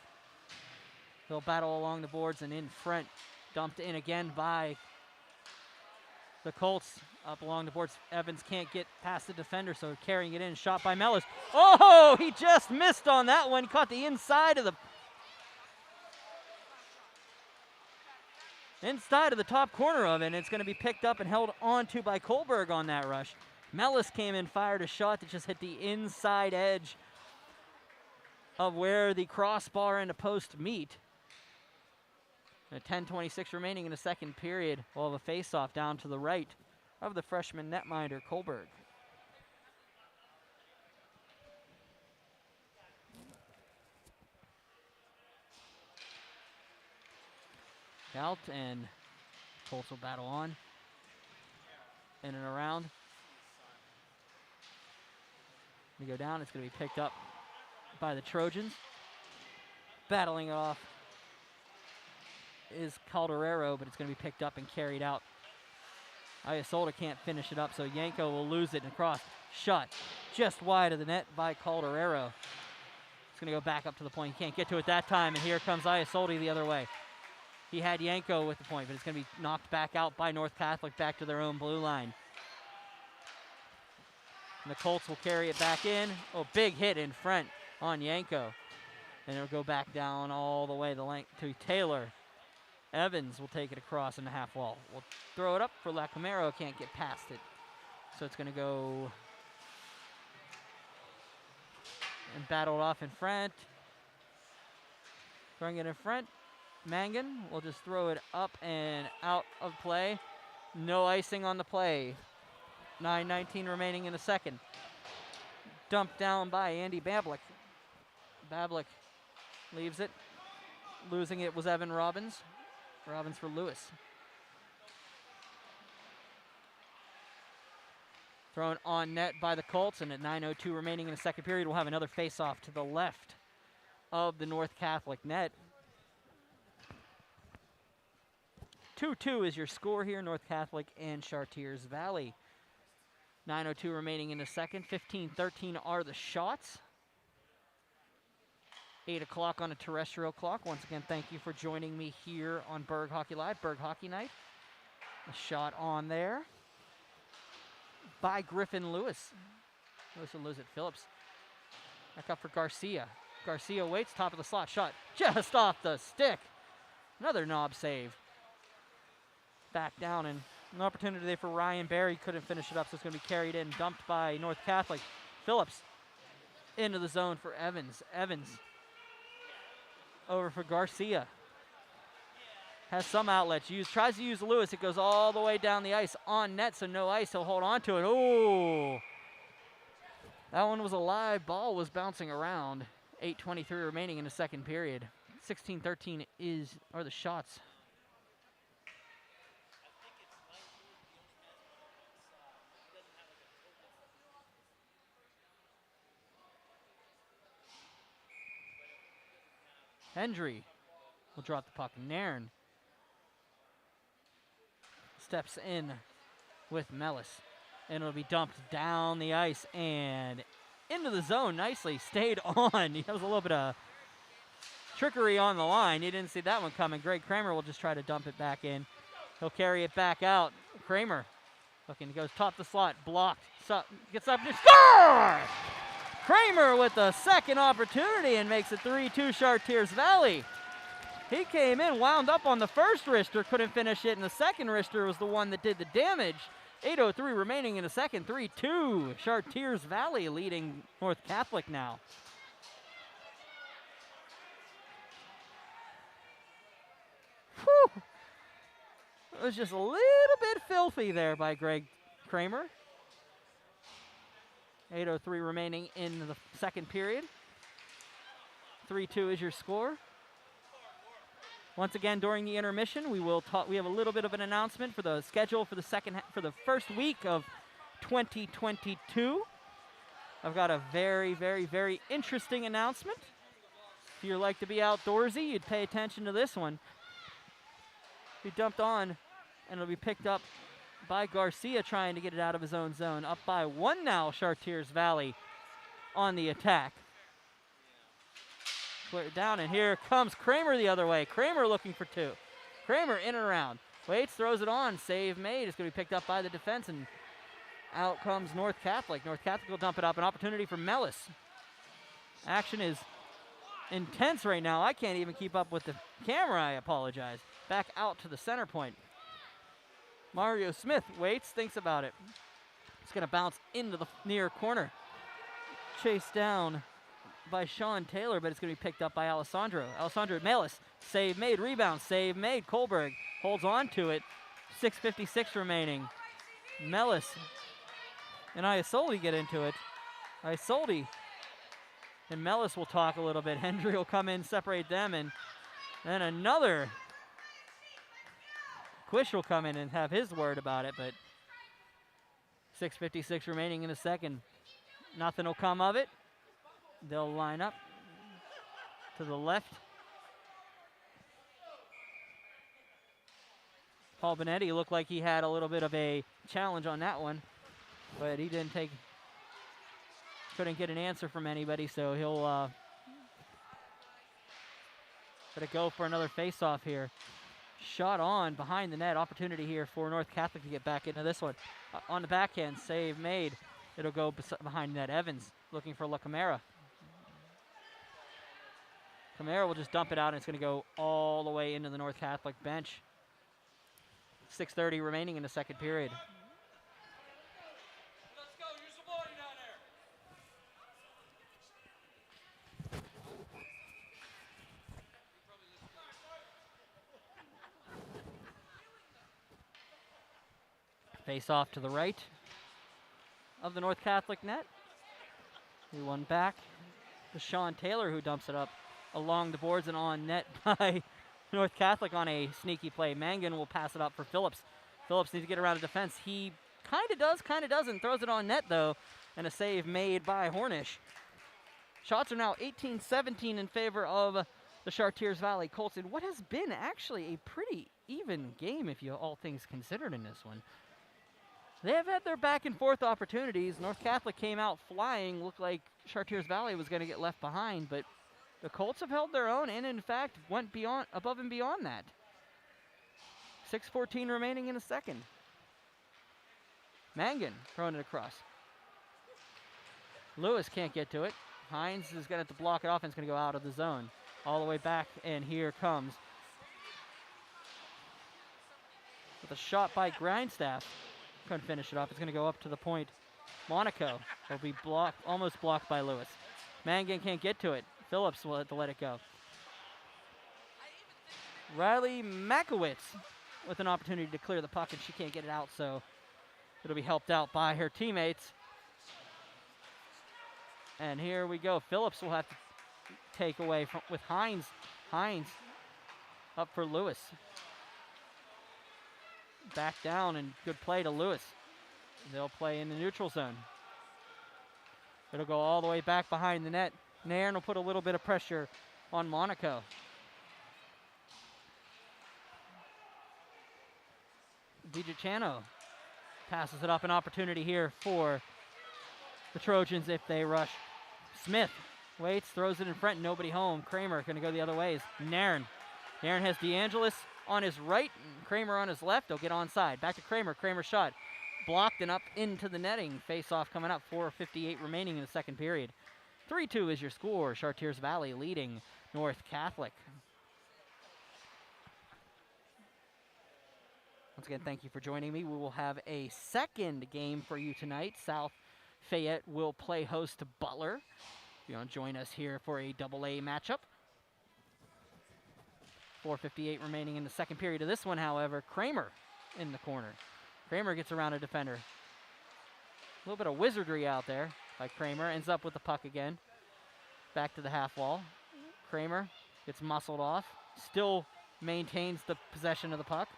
He'll battle along the boards and in front. Dumped in again by the Colts. Up along the boards. Evans can't get past the defender, so carrying it in. Shot by Mellis. Oh, he just missed on that one. Caught the inside of the top corner of it, and it's going to be picked up and held onto by Kohlberg on that rush. Mellis came in, fired a shot that just hit the inside edge of where the crossbar and the post meet. And 10:26 remaining in the second period. We'll have a face-off down to the right of the freshman netminder, Kohlberg. Out, and Colts will battle on. In and around. We go down, it's going to be picked up by the Trojans. Battling it off is Calderero, but it's going to be picked up and carried out. Iasolda can't finish it up, so Yanko will lose it and cross. Shot just wide of the net by Calderero. It's going to go back up to the point. He can't get to it that time, and here comes Iasolda the other way. He had Yanko with the point, but it's going to be knocked back out by North Catholic back to their own blue line. And the Colts will carry it back in. Oh, big hit in front on Yanko. And it'll go back down all the way the length to Taylor. Evans will take it across in the half wall. We'll throw it up for Lacomero. Can't get past it. So it's going to go and battled off in front. Throwing it in front. Mangan will just throw it up and out of play. No icing on the play. 9:19 remaining in the second. Dumped down by Andy Bablik. Bablik leaves it. Losing it was Evan Robbins. Robbins for Lewis. Thrown on net by the Colts, and at 9:02 remaining in the second period, we'll have another face-off to the left of the North Catholic net. 2-2 is your score here, North Catholic and Chartiers Valley. 9:02 remaining in the second. 15-13 are the shots. 8 o'clock on a terrestrial clock. Once again, thank you for joining me here on Burgh Hockey Live, Burgh Hockey Night. A shot on there by Griffin Lewis. Lewis will lose it. Phillips. Back up for Garcia. Garcia waits, top of the slot. Shot just off the stick. Another knob save. Back down, and an opportunity there for Ryan Barry. Couldn't finish it up, so it's going to be carried in. Dumped by North Catholic. Phillips into the zone for Evans. Evans over for Garcia. Has some outlets used. Tries to use Lewis. It goes all the way down the ice on net, so no ice. He'll hold on to it. Oh! That one was a live ball, was bouncing around. 8:23 remaining in the second period. 16-13 are the shots. Hendry will drop the puck. Nairn steps in with Mellis. And it'll be dumped down the ice and into the zone nicely. Stayed on. That was a little bit of trickery on the line. You didn't see that one coming. Greg Kramer will just try to dump it back in. He'll carry it back out. Kramer looking, goes top the slot. Blocked. Gets up and score! Kramer with the second opportunity and makes it 3-2 Chartiers Valley. He came in, wound up on the first wrister, couldn't finish it, and the second wrister was the one that did the damage. 8:03 remaining in the second, 3-2. Chartiers Valley leading North Catholic now. Whew. It was just a little bit filthy there by Greg Kramer. 8:03 remaining in the second period. 3-2 is your score. Once again, during the intermission, we have a little bit of an announcement for the schedule for the first week of 2022. I've got a very, very, very interesting announcement. If you like to be outdoorsy, you'd pay attention to this one. He dumped on, and it'll be picked up by Garcia trying to get it out of his own zone. Up by one now, Chartiers Valley on the attack. Clear it down, and here comes Kramer the other way. Kramer looking for two. Kramer in and around. Waits, throws it on. Save made. It's going to be picked up by the defense, and out comes North Catholic. North Catholic will dump it up. An opportunity for Mellis. Action is intense right now. I can't even keep up with the camera. I apologize. Back out to the center point. Mario Smith waits, thinks about it. It's going to bounce into the near corner. Chased down by Sean Taylor, but it's going to be picked up by Alessandro. Alessandro Melis, save made, rebound, save made. Kohlberg holds on to it. 6:56 remaining. Melis and Iasoldi get into it. Iasoldi and Melis will talk a little bit. Hendry will come in, separate them, and then another. Quish will come in and have his word about it, but 6:56 remaining in the second. Nothing will come of it. They'll line up to the left. Paul Benetti looked like he had a little bit of a challenge on that one, but he couldn't get an answer from anybody, so he'll let it go for another face-off here. Shot on behind the net. Opportunity here for North Catholic to get back into this one. On the backhand, save made. It'll go behind net. Evans looking for La Camara. Camara will just dump it out, and it's going to go all the way into the North Catholic bench. 6:30 remaining in the second period. Let's go. Use the body down there. Face off to the right of the North Catholic net. We won back to Sean Taylor, who dumps it up along the boards and on net by North Catholic on a sneaky play. Mangan will pass it up for Phillips. Phillips needs to get around the defense. He kind of does, kind of doesn't. Throws it on net, though, and a save made by Hornish. Shots are now 18-17 in favor of the Chartiers Valley Colts in what has been actually a pretty even game, if you all things considered in this one. They have had their back and forth opportunities. North Catholic came out flying. Looked like Chartiers Valley was going to get left behind, but the Colts have held their own and, in fact, went above and beyond that. 6:14 remaining in the second. Mangan throwing it across. Lewis can't get to it. Hines is going to have to block it off, and it's going to go out of the zone. All the way back, and here comes with a shot by Grindstaff. Couldn't finish it off. It's going to go up to the point. Monaco will be almost blocked by Lewis. Mangan can't get to it. Phillips will have to let it go. Riley Makowitz with an opportunity to clear the puck, and she can't get it out, so it'll be helped out by her teammates. And here we go. Phillips will have to take away with Hines. Hines up for Lewis. Back down, and good play to Lewis. They'll play in the neutral zone. It'll go all the way back behind the net. Nairn will put a little bit of pressure on Monaco. DiGiucciano passes it up. An opportunity here for the Trojans if they rush. Smith waits, throws it in front, nobody home. Kramer going to go the other ways. Nairn. Nairn has DeAngelis on his right, Kramer on his left. They'll get onside. Back to Kramer. Kramer shot. Blocked and up into the netting. Face-off coming up. 4:58 remaining in the second period. 3-2 is your score. Chartiers Valley leading North Catholic. Once again, thank you for joining me. We will have a second game for you tonight. South Fayette will play host to Butler. If you want to join us here for a AA matchup. 4:58 remaining in the second period of this one, however. Kramer in the corner. Kramer gets around a defender. A little bit of wizardry out there by Kramer. Ends up with the puck again. Back to the half wall. Kramer gets muscled off. Still maintains the possession of the puck.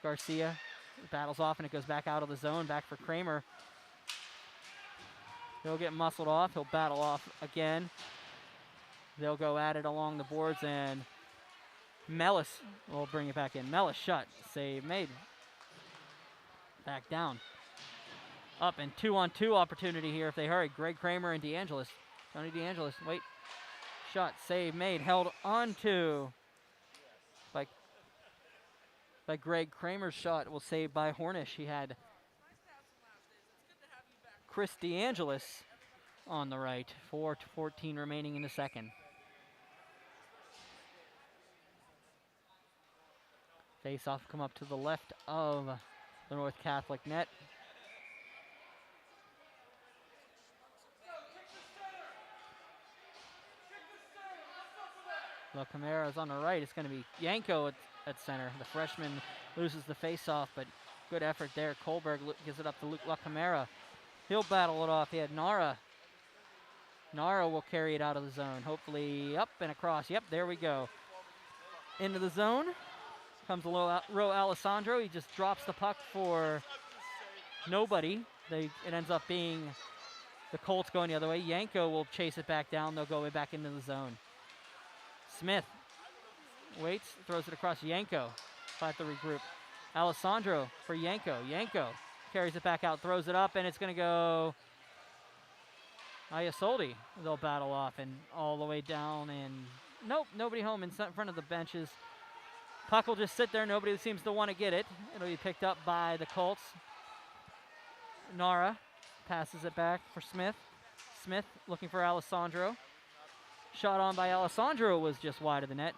Garcia battles off, and it goes back out of the zone. Back for Kramer. He'll get muscled off. He'll battle off again. They'll go at it along the boards, and Mellis will bring it back in. Mellis shot. Save made. Back down. Up and 2-on-2 opportunity here if they hurry. Greg Kramer and DeAngelis. Tony DeAngelis, wait. Shot, save made, held onto by Greg Kramer's shot. Was saved by Hornish. He had Chris DeAngelis on the right. 4:14 remaining in the second. Face off come up to the left of the North Catholic net. La Camara's on the right. It's going to be Yanko at center. The freshman loses the face-off, but good effort there. Kohlberg gives it up to Luke La Camara. He'll battle it off. He had Nara. Nara will carry it out of the zone. Hopefully up and across. Yep, there we go. Into the zone. Comes Ro Alessandro. He just drops the puck for nobody. It ends up being the Colts going the other way. Yanko will chase it back down. They'll go way back into the zone. Smith waits, throws it across Yanko. Five to regroup. Alessandro for Yanko. Yanko carries it back out, throws it up, and it's going to go Iasoldi. They'll battle off and all the way down, and nope, nobody home in front of the benches. Puck will just sit there. Nobody seems to want to get it. It'll be picked up by the Colts. Nara passes it back for Smith. Smith looking for Alessandro. Shot on by Alessandro was just wide of the net.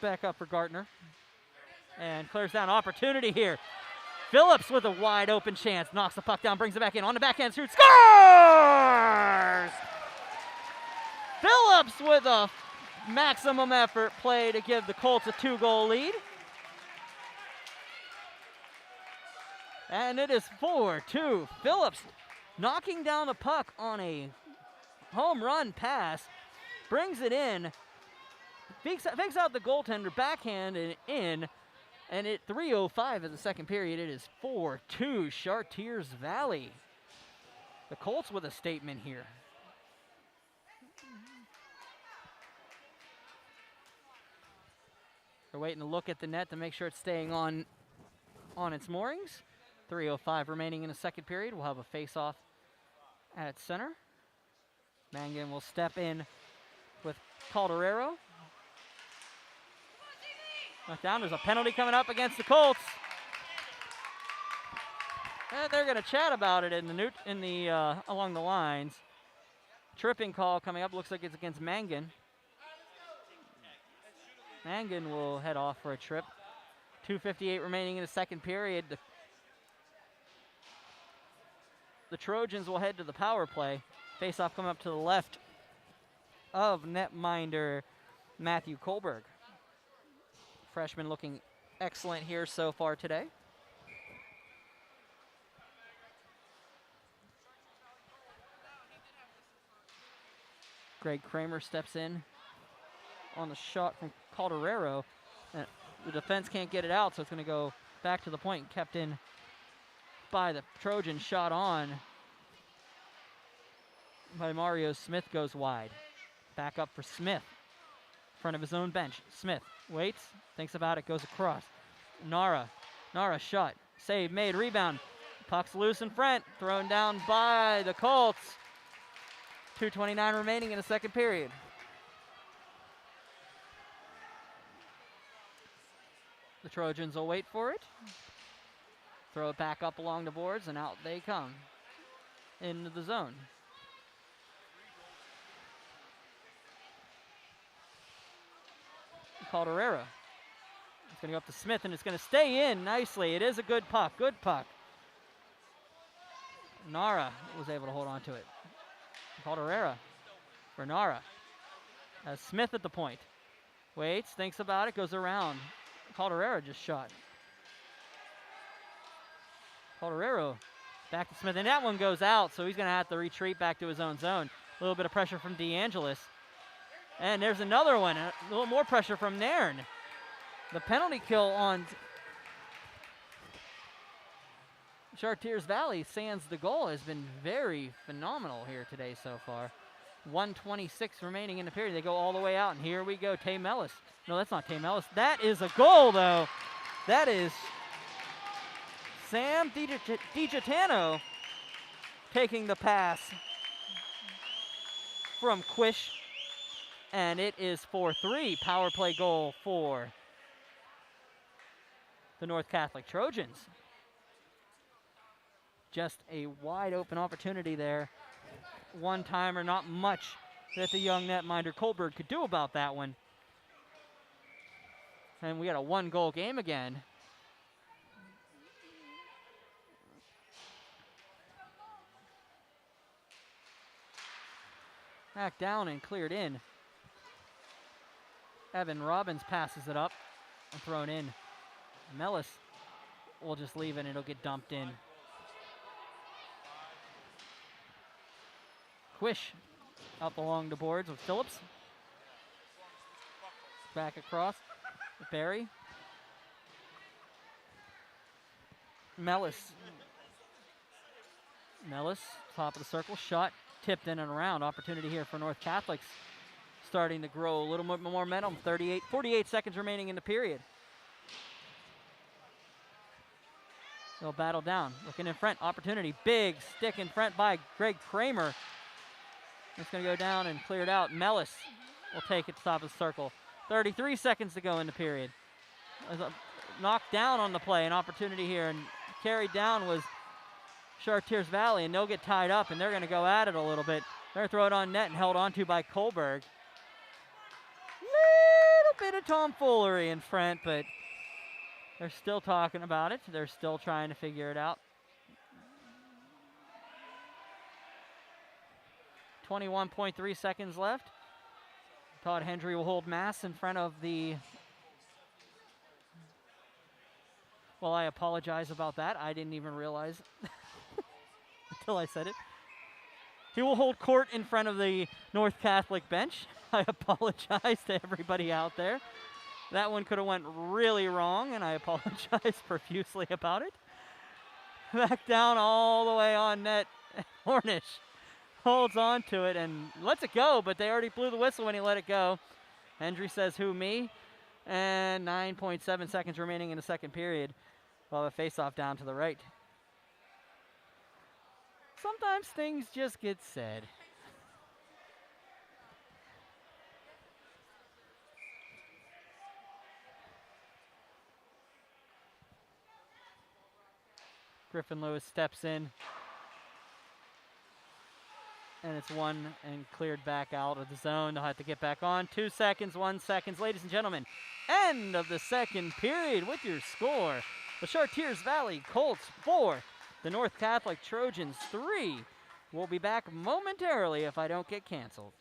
Back up for Gartner. And clears down opportunity here. Phillips with a wide open chance. Knocks the puck down, brings it back in. On the backhand shoot. Scores! Phillips with a maximum effort play to give the Colts a 2-goal lead. And it is 4-2. Phillips knocking down the puck on a home run pass. Brings it in. Fakes out the goaltender, backhand and in. And at 3:05 of the second period, it is 4-2 Chartiers Valley. The Colts with a statement here. They're waiting to look at the net to make sure it's staying on its moorings. 3:05 remaining in the second period. We'll have a face-off at center. Mangan will step in with Calderero. Knocked down. There's a penalty coming up against the Colts. And they're going to chat about it along the lines. Tripping call coming up. Looks like it's against Mangan. Mangan will head off for a trip. 2:58 remaining in the second period. The Trojans will head to the power play. Face-off coming up to the left of netminder Matthew Kohlberg. Freshman looking excellent here so far today. Greg Kramer steps in on the shot from Calderero. The defense can't get it out, so it's going to go back to the point and kept in by the Trojans. Shot on by Mario Smith goes wide. Back up for Smith. In front of his own bench. Smith waits, thinks about it, goes across. Nara shot. Save made, rebound. Puck's loose in front. Thrown down by the Colts. 2:29 remaining in the second period. The Trojans will wait for it. Throw it back up along the boards, and out they come into the zone. Calderero. It's going to go up to Smith, and it's going to stay in nicely. It is a good puck. Good puck. Nara was able to hold on to it. Calderero for Nara. Smith at the point. Waits, thinks about it, goes around. Calderero just shot. Calderero back to Smith, and that one goes out, so he's going to have to retreat back to his own zone. A little bit of pressure from DeAngelis. And there's another one, a little more pressure from Nairn. The penalty kill on Chartiers Valley sans the goal has been very phenomenal here today so far. 1:26 remaining in the period. They go all the way out, and here we go, Tay Mellis. No, that's not Tay Mellis. That is a goal, though. That is Sam DiGiotano taking the pass from Quish. And it is 4-3, power play goal for the North Catholic Trojans. Just a wide open opportunity there. One-timer, not much that the young netminder Kohlberg could do about that one. And we got a one-goal game again. Back down and cleared in. Evan Robbins passes it up and thrown in. Mellis will just leave it and it'll get dumped in. Quish up along the boards with Phillips. Back across with Barry. Mellis, top of the circle, shot, tipped in and around. Opportunity here for North Catholics. Starting to grow a little more momentum. 48 seconds remaining in the period. They'll battle down, looking in front, opportunity, big stick in front by Greg Kramer. It's gonna go down and cleared out. Mellis will take it to the top of the circle. 33 seconds to go in the period. Knocked down on the play, an opportunity here, and carried down was Chartiers Valley, and they'll get tied up, and they're gonna go at it a little bit. They're throw it on net and held onto by Kohlberg. Little bit of tomfoolery in front, but they're still talking about it. They're still trying to figure it out. 21.3 seconds left. Todd Hendry will hold mass in front of the... Well, I apologize about that. I didn't even realize until I said it. He will hold court in front of the North Catholic bench. I apologize to everybody out there. That one could have went really wrong, and I apologize profusely about it. Back down all the way on net. Hornish holds on to it and lets it go, but they already blew the whistle when he let it go. Hendry says, who, me? And 9.7 seconds remaining in the second period. Well, the face-off down to the right. Sometimes things just get said. Griffin Lewis steps in. And it's won and cleared back out of the zone. They'll have to get back on. 2 seconds, 1 second. Ladies and gentlemen, end of the second period with your score. The Chartiers Valley Colts 4, the North Catholic Trojans 3. We'll be back momentarily if I don't get canceled.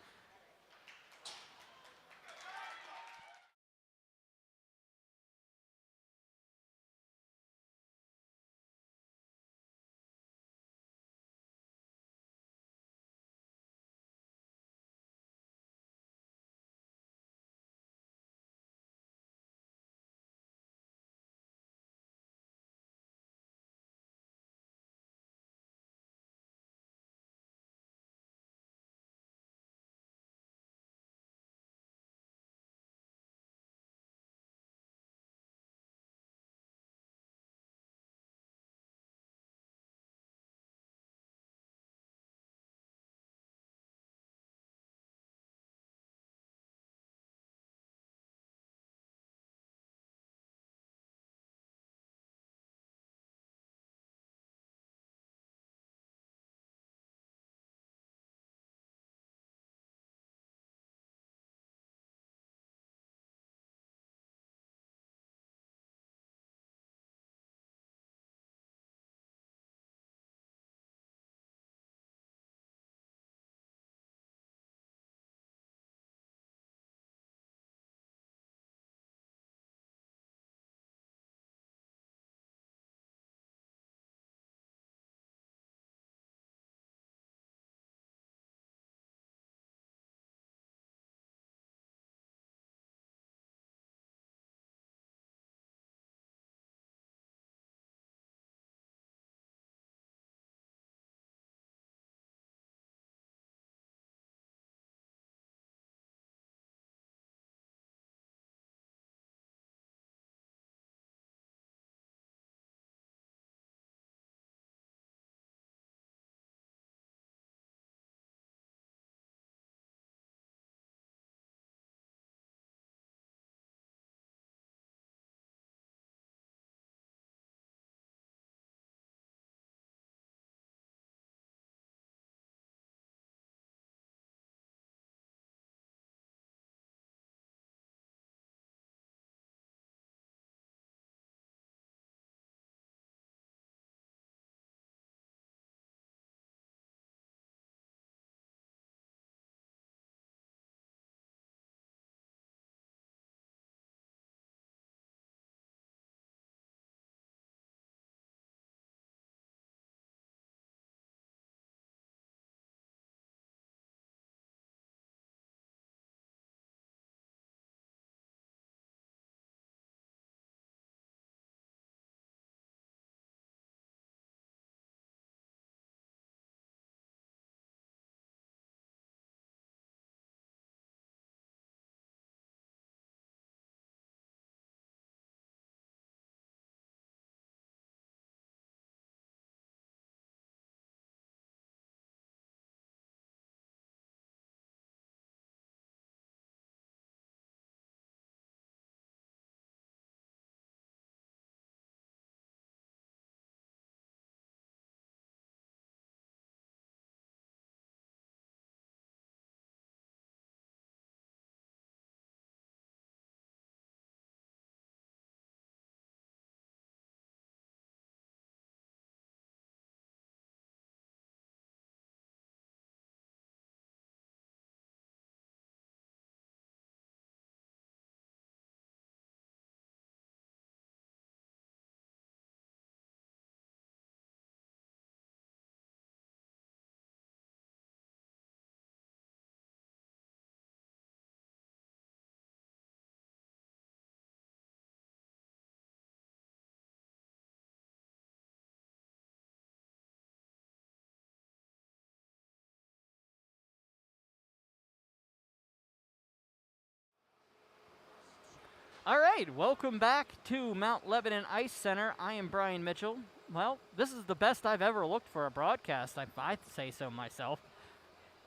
All right, welcome back to Mount Lebanon Ice Center. I am Brian Mitchell. Well, this is the best I've ever looked for a broadcast, I'd say so myself.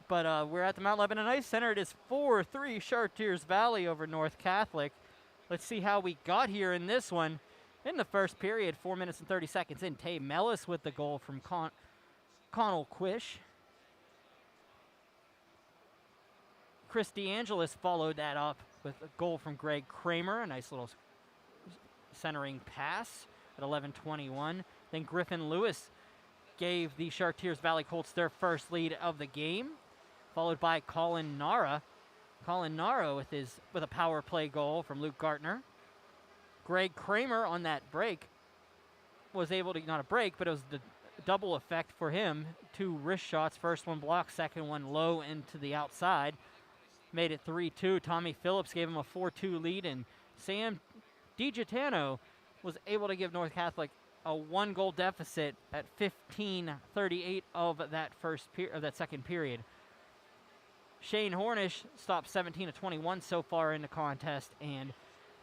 But we're at the Mount Lebanon Ice Center. It is 4-3 Chartiers Valley over North Catholic. Let's see how we got here in this one. In the first period, 4 minutes and 30 seconds in, Tay Mellis with the goal from Connell Quish. Chris DeAngelis followed that up with a goal from Greg Kramer, a nice little centering pass at 11:21. Then Griffin Lewis gave the Chartiers Valley Colts their first lead of the game, followed by Colin Nara. Colin Nara with a power play goal from Luke Gartner. Greg Kramer on that break was able to, not a break, but it was the double effect for him. 2 wrist shots, first one blocked, second one low into the outside. Made it 3-2. Tommy Phillips gave him a 4-2 lead, and Sam DiGiotano was able to give North Catholic a 1-goal deficit at 15:38 of that second period. Shane Hornish stopped 17 of 21 so far in the contest, and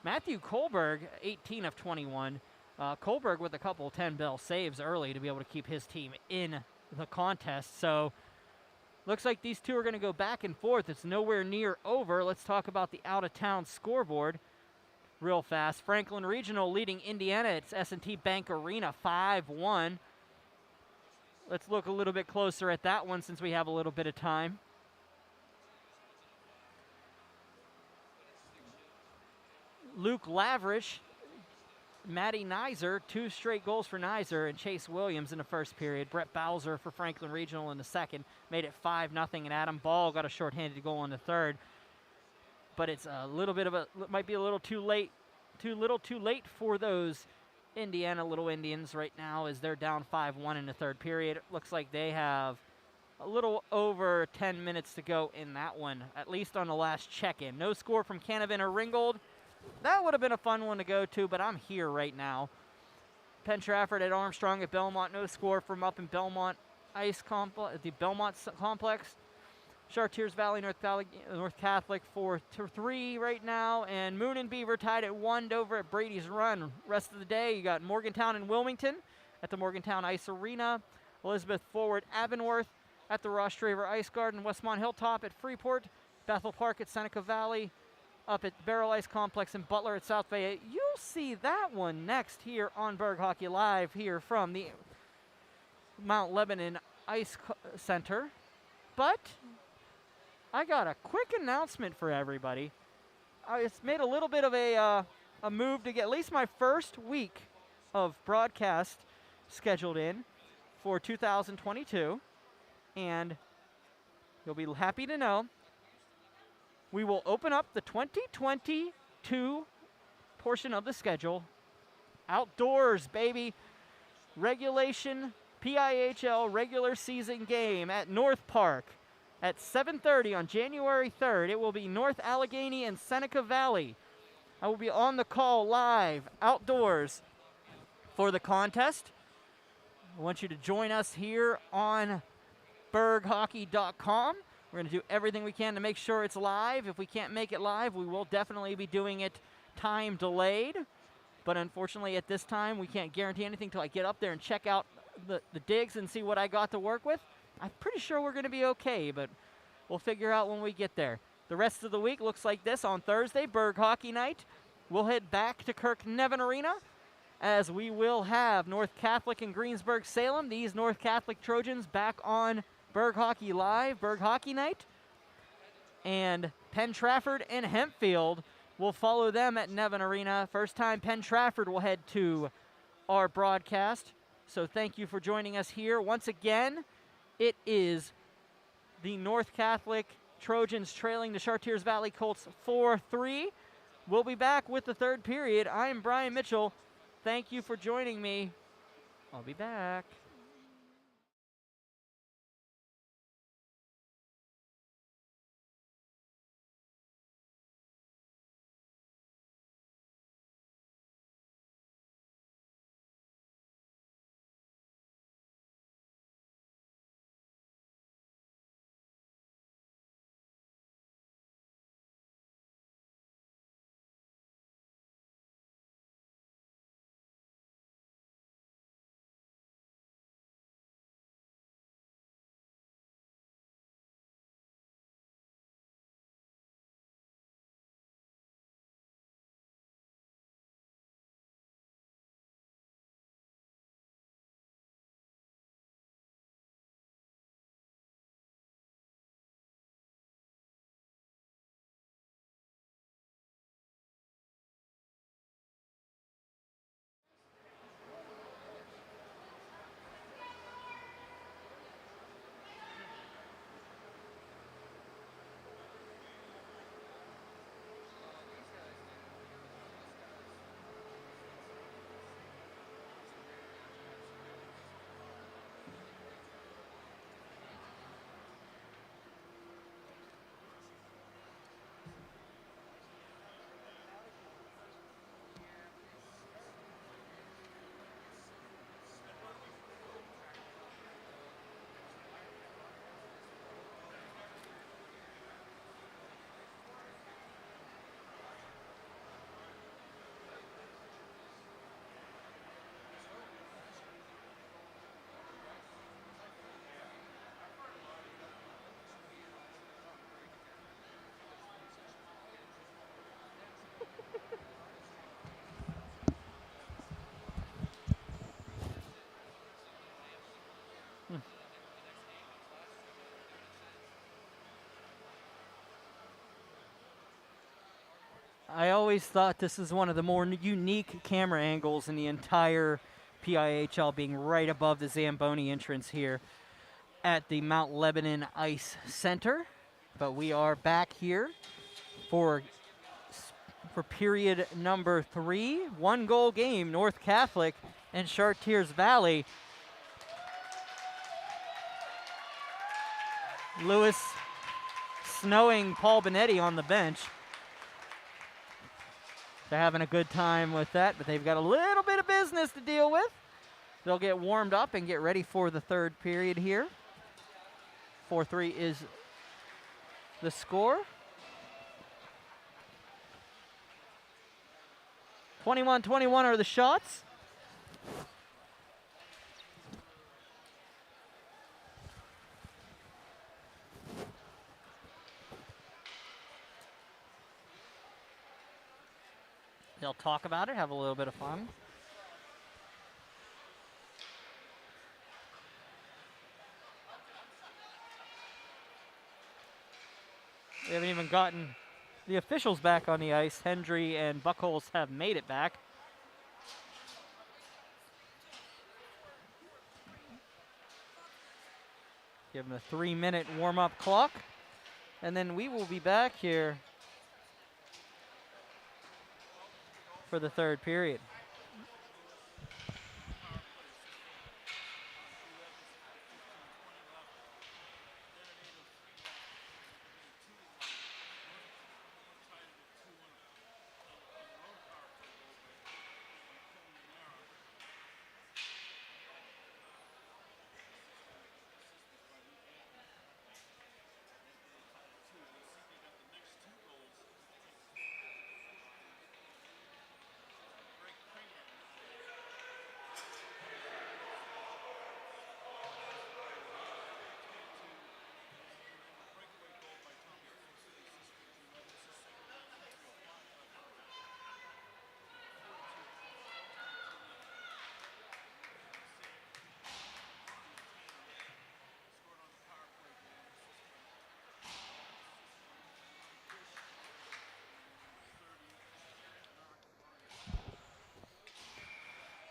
Matthew Kohlberg, 18 of 21. Kohlberg with a couple 10-bell saves early to be able to keep his team in the contest. So looks like these two are going to go back and forth. It's nowhere near over. Let's talk about the out-of-town scoreboard real fast. Franklin Regional leading Indiana at S&T Bank Arena 5-1. Let's look a little bit closer at that one since we have a little bit of time. Luke Lavrish, Matty Nizer, 2 straight goals for Nizer, and Chase Williams in the first period. Brett Bowser for Franklin Regional in the second made it 5-0, and Adam Ball got a shorthanded goal in the third. But it's a little bit of might be a little too late for those Indiana Little Indians right now, as they're down 5-1 in the third period. Looks like they have a little over 10 minutes to go in that one, at least on the last check-in. No score from Canavan or Ringgold. That would have been a fun one to go to, but I'm here right now. Penn Trafford at Armstrong at Belmont. No score from up in Belmont the Belmont Complex. Chartiers Valley, North Catholic 4-3 right now. And Moon and Beaver tied at 1 over at Brady's Run. Rest of the day, you got Morgantown and Wilmington at the Morgantown Ice Arena. Elizabeth Forward Avonworth at the Ross Straver Ice Garden. Westmont Hilltop at Freeport. Bethel Park at Seneca Valley. Up at Barrel Ice Complex in Butler at South Bay. You'll see that one next here on Burgh Hockey Live here from the Mount Lebanon Ice Center. But I got a quick announcement for everybody. I just made a little bit of a move to get at least my first week of broadcast scheduled in for 2022. And you'll be happy to know we will open up the 2022 portion of the schedule. Outdoors, baby. Regulation PIHL regular season game at North Park at 7:30 on January 3rd. It will be North Allegheny and Seneca Valley. I will be on the call live outdoors for the contest. I want you to join us here on BurghHockey.com. We're going to do everything we can to make sure it's live. If we can't make it live, we will definitely be doing it time delayed. But unfortunately, at this time, we can't guarantee anything until I get up there and check out the digs and see what I got to work with. I'm pretty sure we're going to be okay, but we'll figure out when we get there. The rest of the week looks like this. On Thursday, Burgh Hockey Night. We'll head back to Kirk Nevin Arena, as we will have North Catholic and Greensburg-Salem. These North Catholic Trojans back on Burgh Hockey Live, Burgh Hockey Night. And Penn Trafford and Hempfield will follow them at Nevin Arena. First time Penn Trafford will head to our broadcast. So thank you for joining us here. Once again, it is the North Catholic Trojans trailing the Chartiers Valley Colts 4-3. We'll be back with the third period. I'm Brian Mitchell. Thank you for joining me. I'll be back. I always thought this is one of the more unique camera angles in the entire PIHL, being right above the Zamboni entrance here at the Mount Lebanon Ice Center. But we are back here for period number 3. 1-goal game, North Catholic and Chartiers Valley. Lewis snowing Paul Benetti on the bench. They're having a good time with that, but they've got a little bit of business to deal with. They'll get warmed up and get ready for the third period here. 4-3 is the score. 21-21 are the shots. They'll talk about it, have a little bit of fun. We haven't even gotten the officials back on the ice. Hendry and Buckholz have made it back. Give them a 3-minute warm-up clock. And then we will be back here for the third period.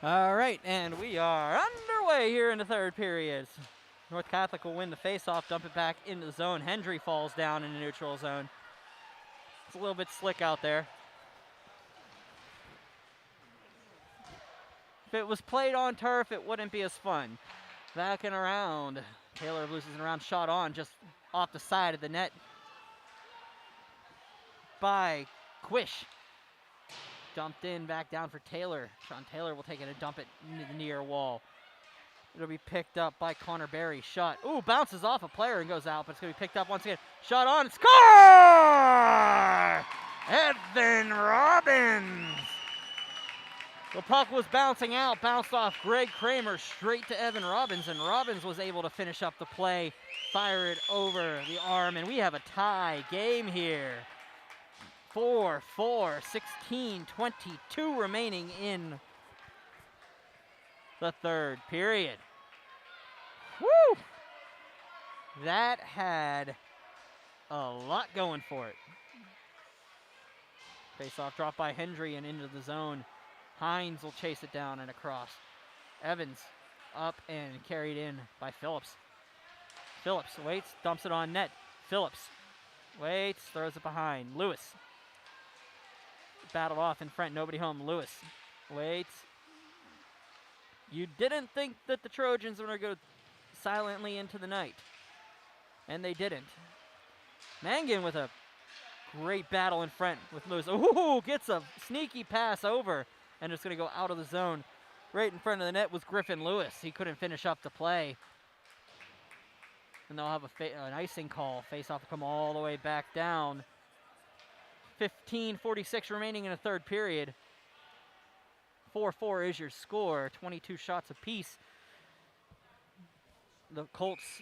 All right, and we are underway here in the third period. North Catholic will win the faceoff, dump it back into the zone. Hendry falls down in the neutral zone. It's a little bit slick out there. If it was played on turf, it wouldn't be as fun. Back and around. Taylor loses an around, shot on just off the side of the net by Quish. Dumped in, back down for Taylor. Sean Taylor will take it and dump it into the near wall. It'll be picked up by Connor Berry. Shot. Ooh, bounces off a player and goes out, but it's going to be picked up once again. Shot on. Score! Evan Robbins. The puck was bouncing out, bounced off Greg Kramer straight to Evan Robbins, and Robbins was able to finish up the play, fire it over the arm, and we have a tie game here. 4-4, 16-22 remaining in the third period. Woo! That had a lot going for it. Face-off drop by Hendry and into the zone. Hines will chase it down and across. Evans up and carried in by Phillips. Phillips waits, dumps it on net. Phillips waits, throws it behind. Lewis. Battled off in front, nobody home. Lewis waits. You didn't think that the Trojans were going to go silently into the night, and they didn't. Mangan with a great battle in front with Lewis. Ooh, gets a sneaky pass over, and it's going to go out of the zone. Right in front of the net was Griffin Lewis. He couldn't finish up the play. And they'll have an icing call. Face-off will come all the way back down. 15:46 remaining in the third period. 4-4 is your score. 22 shots apiece. The Colts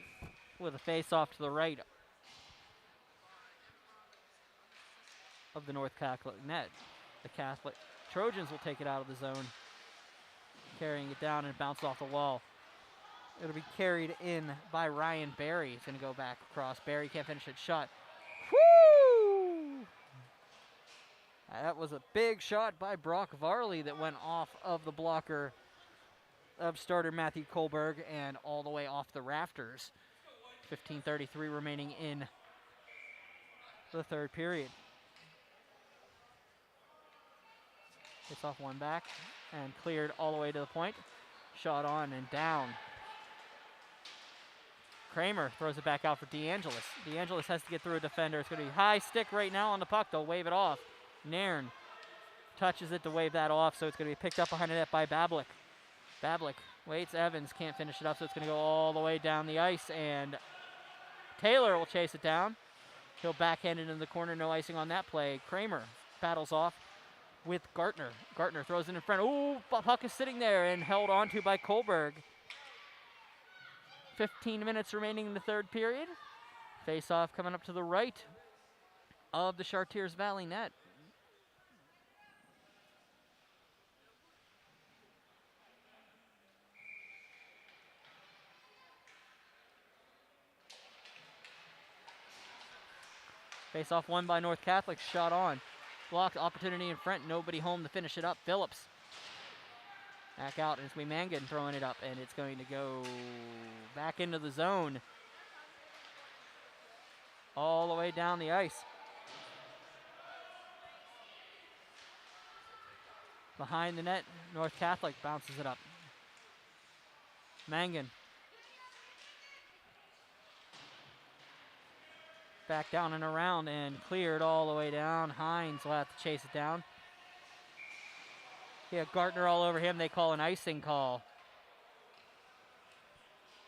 with a face-off to the right of the North Catholic net. The Catholic Trojans will take it out of the zone, carrying it down and bounce off the wall. It'll be carried in by Ryan Berry. He's going to go back across. Berry can't finish it. Shot. Woo! That was a big shot by Brock Varley that went off of the blocker of starter Matthew Kohlberg and all the way off the rafters. 15:33 remaining in the third period. Gets off one back and cleared all the way to the point. Shot on and down. Kramer throws it back out for DeAngelis. DeAngelis has to get through a defender. It's going to be high stick right now on the puck. They'll wave it off. Nairn touches it to wave that off, so it's going to be picked up behind the net by Bablik. Bablik waits. Evans can't finish it up, so it's going to go all the way down the ice, and Taylor will chase it down. He'll backhand it in the corner. No icing on that play. Kramer battles off with Gartner. Gartner throws it in front. Ooh, puck is sitting there and held onto by Kohlberg. 15 minutes remaining in the third period. Face-off coming up to the right of the Chartiers Valley net. Face-off won by North Catholic. Shot on. Blocked. Opportunity in front. Nobody home to finish it up. Phillips. Back out. It's Mangan throwing it up, and it's going to go back into the zone. All the way down the ice. Behind the net, North Catholic bounces it up. Mangan. Back down and around and cleared all the way down. Hines will have to chase it down. Yeah, Gartner all over him. They call an icing call.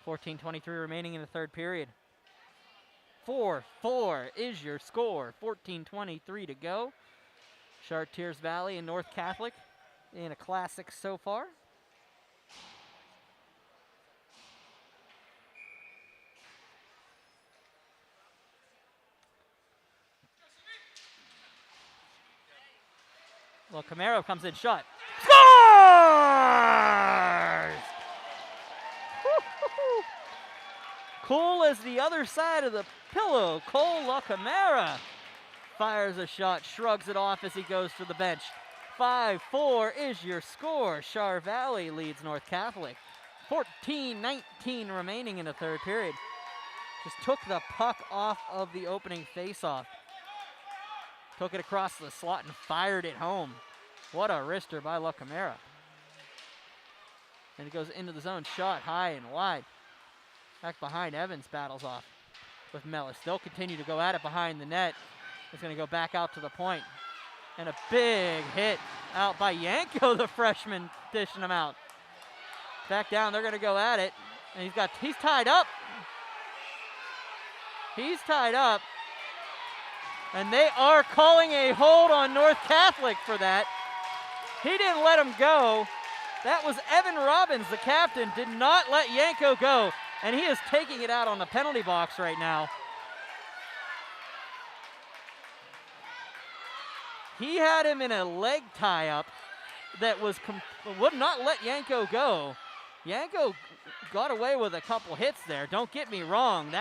14:23 remaining in the third period. 4-4 is your score. 14:23 to go. Chartiers Valley and North Catholic in a classic so far. Well, Camaro comes in, shot. Scores! Cool as the other side of the pillow. Cole LaCamara fires a shot, shrugs it off as he goes to the bench. 5-4 is your score. Char Valley leads North Catholic. 14:19 remaining in the third period. Just took the puck off of the opening faceoff. Took it across the slot and fired it home. What a wrister by LaCamara. And it goes into the zone. Shot high and wide. Back behind, Evans battles off with Mellis. They'll continue to go at it behind the net. It's going to go back out to the point. And a big hit out by Yanko, the freshman, dishing him out. Back down, they're going to go at it. And he's tied up. He's tied up. And they are calling a hold on North Catholic for that. He didn't let him go. That was Evan Robbins, the captain, did not let Yanko go. And he is taking it out on the penalty box right now. He had him in a leg tie-up that would not let Yanko go. Yanko got away with a couple hits there. Don't get me wrong.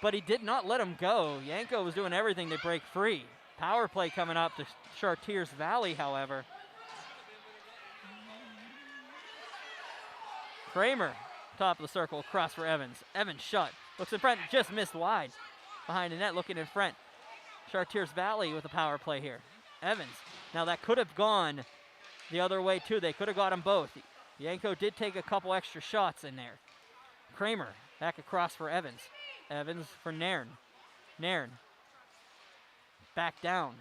But he did not let him go. Yanko was doing everything to break free. Power play coming up to Chartiers Valley, however. Kramer, top of the circle, across for Evans. Evans shot, looks in front, just missed wide. Behind the net, looking in front. Chartiers Valley with a power play here. Evans, now that could have gone the other way too. They could have got them both. Yanko did take a couple extra shots in there. Kramer, back across for Evans. Evans for Nairn. Nairn, back down.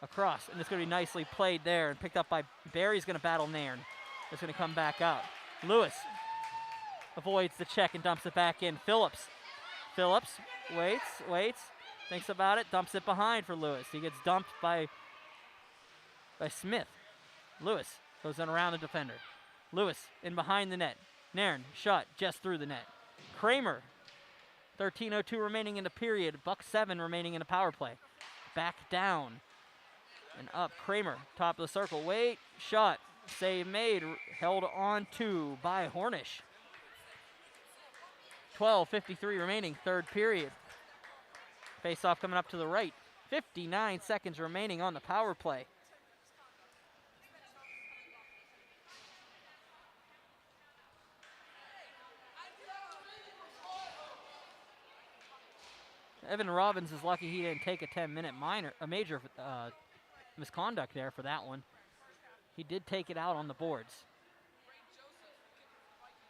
Across, and it's going to be nicely played there and picked up by Barry's going to battle Nairn. It's going to come back out. Lewis avoids the check and dumps it back in. Phillips waits, thinks about it, dumps it behind for Lewis. He gets dumped by Smith. Lewis goes in around the defender. Lewis in behind the net. Nairn, shot just through the net. Kramer, 13:02 remaining in the period. $1.07 remaining in the power play. Back down and up. Kramer, top of the circle. Wait, shot. Save made, held on to by Hornish. 12:53 remaining, third period. Face-off coming up to the right. 59 seconds remaining on the power play. Evan Robbins is lucky he didn't take a 10-minute major misconduct there for that one. He did take it out on the boards.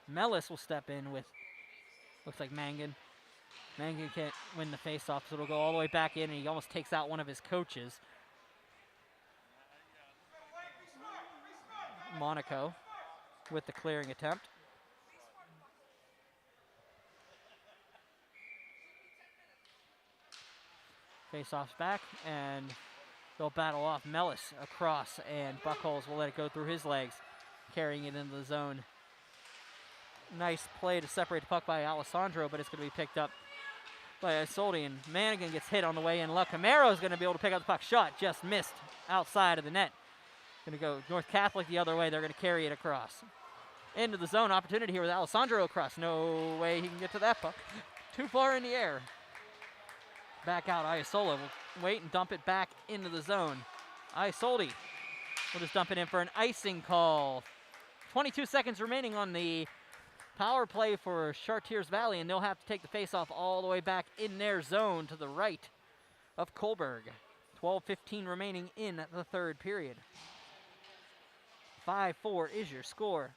Mellis will step in with, looks like Mangan. Mangan can't win the face-off, so it'll go all the way back in, and he almost takes out one of his coaches. Monaco with the clearing attempt. Face-off's back, and they'll battle off. Mellis across, and Buckholz will let it go through his legs, carrying it into the zone. Nice play to separate the puck by Alessandro, but it's going to be picked up by Isolde, and Manigan gets hit on the way in. La Camaro is going to be able to pick up the puck. Shot just missed outside of the net. Going to go North Catholic the other way. They're going to carry it across. Into the zone. Opportunity here with Alessandro across. No way he can get to that puck. Too far in the air. Back out. Iasola will wait and dump it back into the zone. Isolde will just dump it in for an icing call. 22 seconds remaining on the power play for Chartiers Valley, and they'll have to take the face-off all the way back in their zone to the right of Kohlberg. 12:15 remaining in the third period. 5-4 is your score.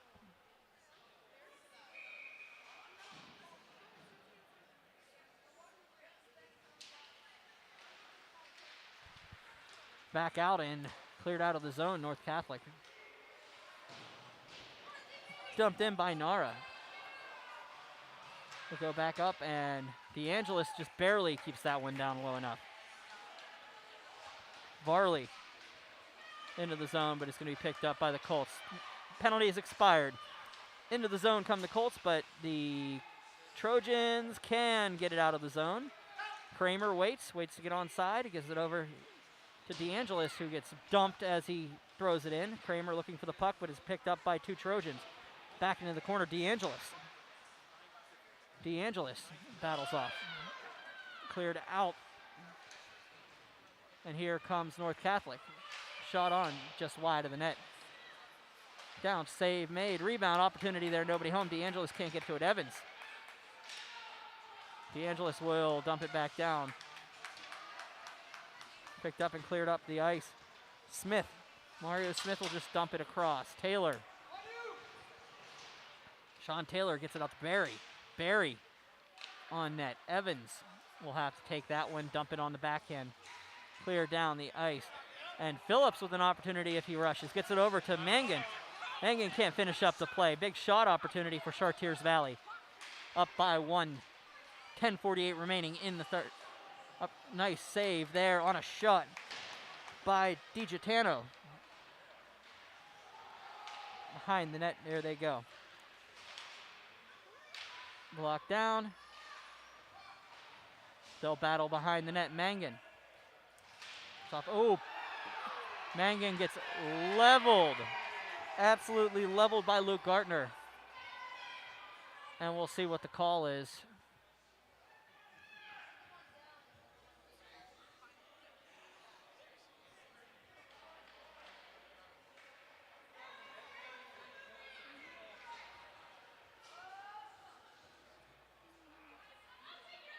Back out and cleared out of the zone, North Catholic. Dumped in by Nara. We'll go back up, and DeAngelis just barely keeps that one down low enough. Varley into the zone, but it's going to be picked up by the Colts. Penalty is expired. Into the zone come the Colts, but the Trojans can get it out of the zone. Kramer waits to get onside. He gives it over to DeAngelis, who gets dumped as he throws it in. Kramer looking for the puck, but is picked up by two Trojans. Back into the corner, DeAngelis. DeAngelis battles off. Cleared out. And here comes North Catholic. Shot on just wide of the net. Down, save made. Rebound opportunity there, nobody home. DeAngelis can't get to it. Evans. DeAngelis will dump it back down. Picked up and cleared up the ice. Smith. Mario Smith will just dump it across. Taylor. Sean Taylor gets it up to Barry. Barry on net. Evans will have to take that one, dump it on the backhand. Clear down the ice. And Phillips with an opportunity if he rushes. Gets it over to Mangan. Mangan can't finish up the play. Big shot opportunity for Chartiers Valley. Up by one. 10:48 remaining in the third. Up, nice save there on a shot by DiGiotano. Behind the net, there they go. Blocked down. They'll battle behind the net. Mangan. Oh, Mangan gets leveled. Absolutely leveled by Luke Gartner. And we'll see what the call is.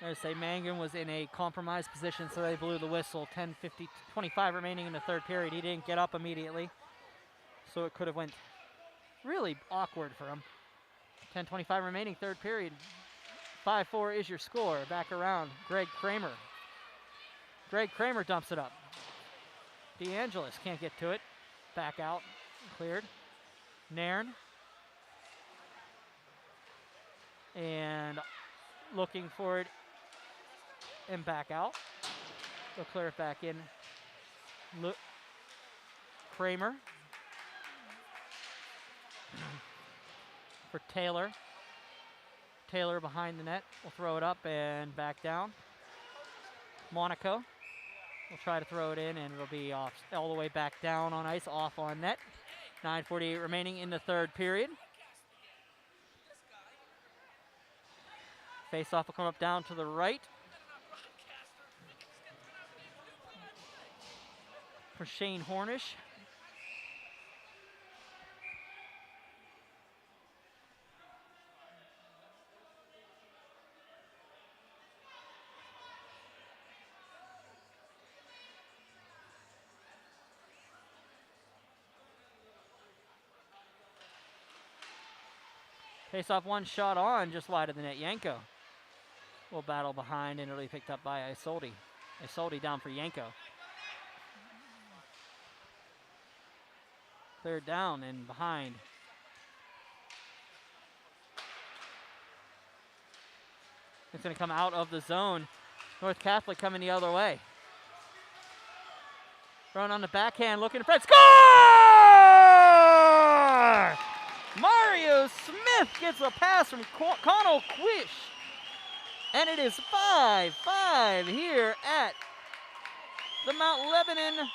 I say Mangan was in a compromised position, so they blew the whistle. 10:25 remaining in the third period. He didn't get up immediately, so it could have went really awkward for him. 10:25 remaining, third period. 5-4 is your score. Back around, Greg Kramer. Greg Kramer dumps it up. DeAngelis can't get to it. Back out, cleared. Nairn. And looking for it. And back out. They'll clear it back in. Look, Kramer for Taylor. Taylor behind the net. We'll throw it up and back down. Monaco will try to throw it in, and it'll be off all the way back down on ice, off on net. 9:48 remaining in the third period. Face-off will come up down to the right. for Shane Hornish. Face off one shot on, just wide of the net. Yanko will battle behind, and it'll be picked up by Isolde. Isolde down for Yanko. Cleared down and behind. It's going to come out of the zone. North Catholic coming the other way. Thrown on the backhand, looking for score! Mario Smith gets a pass from Connell Quish. And it is 5-5 here at the Mount Lebanon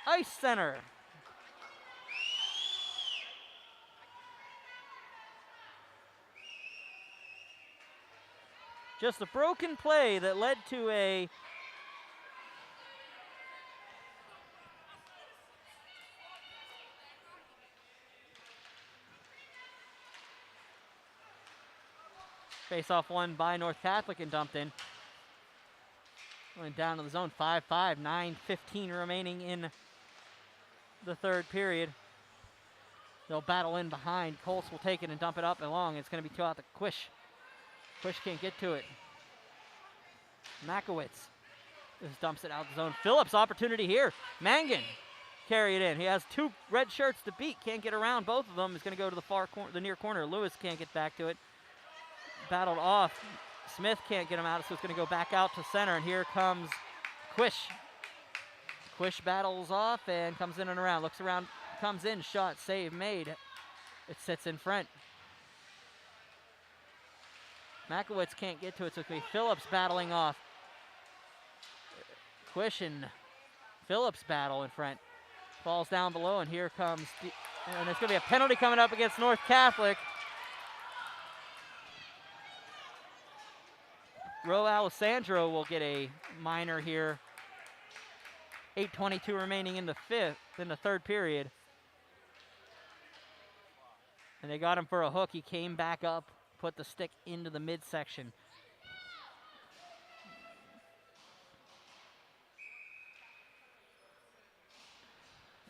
Ice Center. Just a broken play that led to a face-off one by North Catholic and dumped in. Went down to the zone, 5-5, 9:15 remaining in the third period. They'll battle in behind. Colts will take it and dump it up and long. It's going to be out to Quish. Quish can't get to it. Makowitz just dumps it out the zone. Phillips opportunity here. Mangan carry it in. He has two red shirts to beat. Can't get around both of them. He's going to go to the far corner, the near corner. Lewis can't get back to it. Battled off. Smith can't get him out, so it's going to go back out to center. And here comes Quish. Quish battles off and comes in and around. Looks around, comes in, shot, save made. It sits in front. Makowitz can't get to it, so it's going to be Phillips battling off. Quish and Phillips battle in front. Falls down below, and here comes, and it's going to be a penalty coming up against North Catholic. Ro Alessandro will get a minor here. 8:22 remaining in the third period. And they got him for a hook. He came back up, put the stick into the midsection.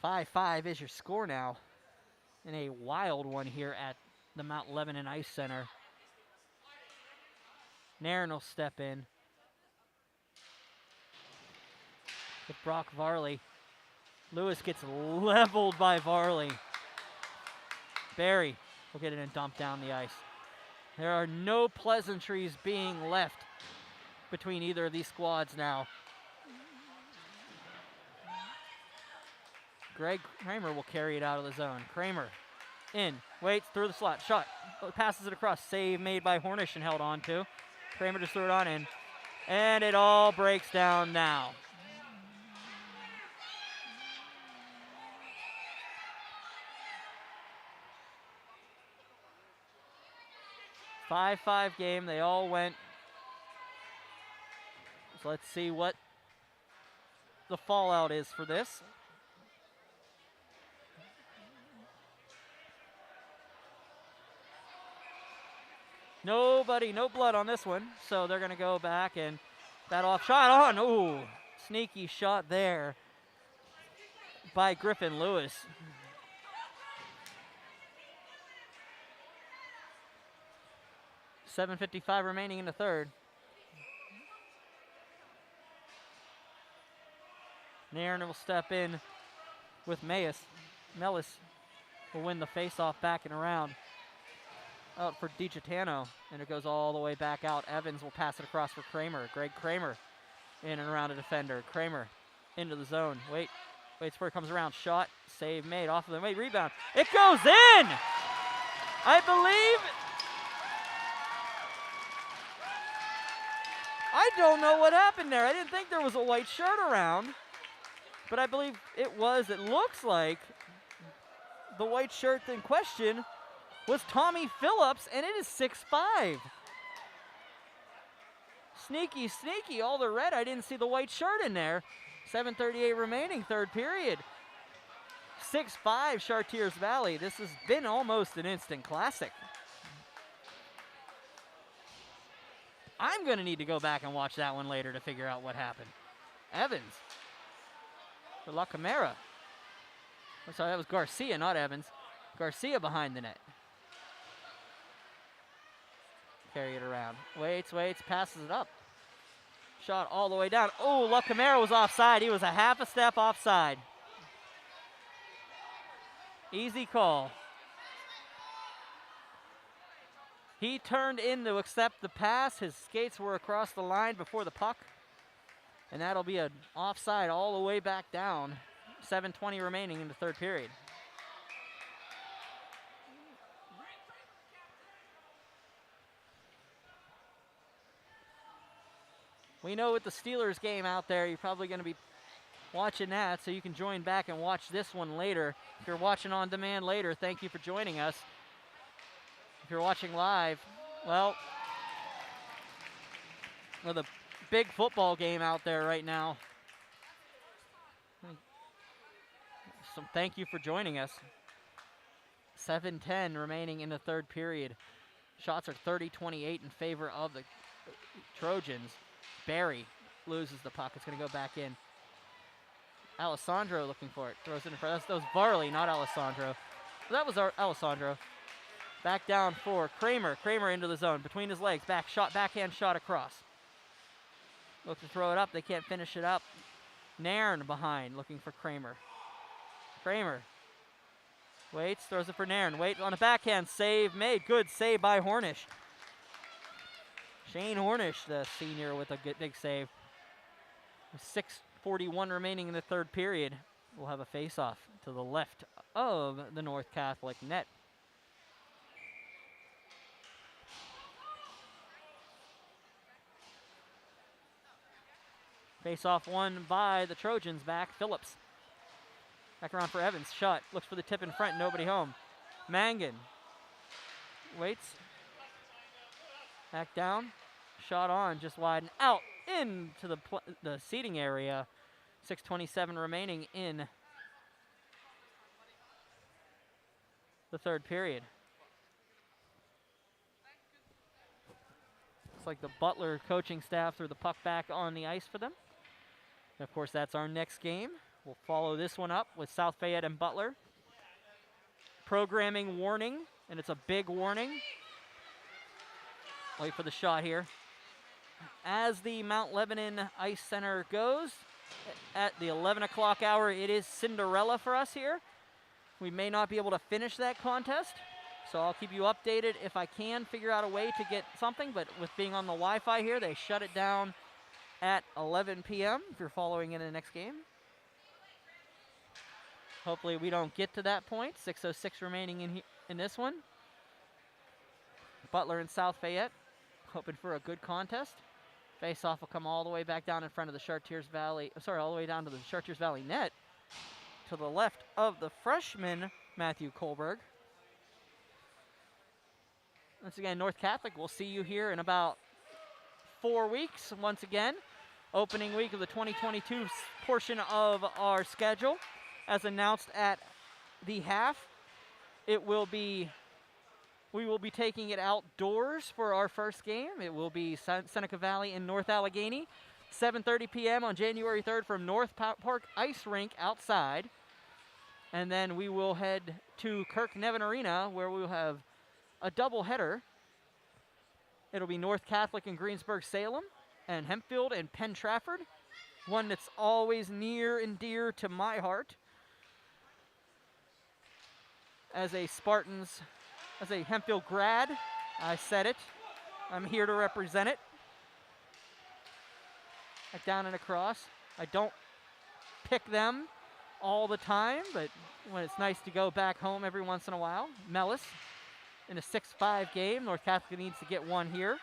Five is your score now. In a wild one here at the Mount Lebanon Ice Center. Nairn will step in with Brock Varley. Lewis gets leveled by Varley. Barry will get it and dump down the ice. There are no pleasantries being left between either of these squads now. Greg Kramer will carry it out of the zone. Kramer in, waits through the slot, shot, passes it across, save made by Hornish and held on to. Kramer just threw it on in, and it all breaks down now. Five game, they all went. So let's see what the fallout is for this. Nobody, no blood on this one, so they're going to go back and that off shot on. Ooh, sneaky shot there by Griffin Lewis. $7:55 remaining in the third. Nairn will step in with Mellis will win the face-off back and around. Out for DiGitano, and it goes all the way back out. Evans will pass it across for Kramer. Greg Kramer in and around a defender. Kramer into the zone. Waits where it comes around. Shot, save made off of them. Wait, rebound. It goes in! I believe. I don't know what happened there. I didn't think there was a white shirt around, but I believe it was. It looks like the white shirt in question was Tommy Phillips, and it is 6-5. Sneaky, all the red. I didn't see the white shirt in there. 7:38 remaining, third period. 6-5 Chartiers Valley. This has been almost an instant classic. I'm going to need to go back and watch that one later to figure out what happened. Evans for La Camara. I'm sorry, that was Garcia, not Evans. Garcia behind the net. Carry it around. Waits, passes it up. Shot all the way down. Oh, La Camara was offside. He was a half a step offside. Easy call. He turned in to accept the pass. His skates were across the line before the puck. And that'll be an offside all the way back down. 7:20 remaining in the third period. We know with the Steelers game out there, you're probably going to be watching that, so you can join back and watch this one later. If you're watching on demand later, thank you for joining us. If you're watching live, well, with a big football game out there right now. So thank you for joining us. 7:10 remaining in the third period. Shots are 30-28 in favor of the Trojans. Barry loses the puck. It's going to go back in. Alessandro looking for it. Throws it in front. That was Varley, not Alessandro. That was Alessandro. Back down for Kramer. Kramer into the zone. Between his legs. Back shot. Backhand shot across. Look to throw it up. They can't finish it up. Nairn behind looking for Kramer. Kramer waits. Throws it for Nairn. Wait on a backhand. Save made. Good save by Hornish. Shane Hornish, the senior, with a good big save. 6:41 remaining in the third period. We'll have a face-off to the left of the North Catholic net. Face-off won by the Trojans back. Phillips. Back around for Evans. Shot. Looks for the tip in front. Nobody home. Mangan. Waits. Back down. Shot on. Just wide and out into the seating area. 6:27 remaining in the third period. Looks like the Butler coaching staff threw the puck back on the ice for them. And of course, that's our next game. We'll follow this one up with South Fayette and Butler. Programming warning, and it's a big warning. Wait for the shot here. As the Mount Lebanon Ice Center goes, at the 11 o'clock hour, it is Cinderella for us here. We may not be able to finish that contest, so I'll keep you updated if I can figure out a way to get something, but with being on the Wi-Fi here, they shut it down at 11 p.m. if you're following in the next game. Hopefully we don't get to that point. 6:06 remaining in this one. Butler and South Fayette hoping for a good contest. Face-off will come all the way back down in front of the Chartiers Valley, all the way down to the Chartiers Valley net to the left of the freshman, Matthew Kohlberg. Once again, North Catholic, we'll see you here in about 4 weeks once again. Opening week of the 2022 portion of our schedule. As announced at the half, we will be taking it outdoors for our first game. It will be Seneca Valley in North Allegheny, 7:30 p.m. on January 3rd from North Park Ice Rink outside. And then we will head to Kirk Nevin Arena, where we will have a doubleheader. It'll be North Catholic and Greensburg-Salem, and Hempfield and Penn Trafford, one that's always near and dear to my heart. As a Hempfield grad, I said it. I'm here to represent it. Back down and across. I don't pick them all the time, but when it's nice to go back home every once in a while. Mellis in a 6-5 game. North Catholic needs to get one here.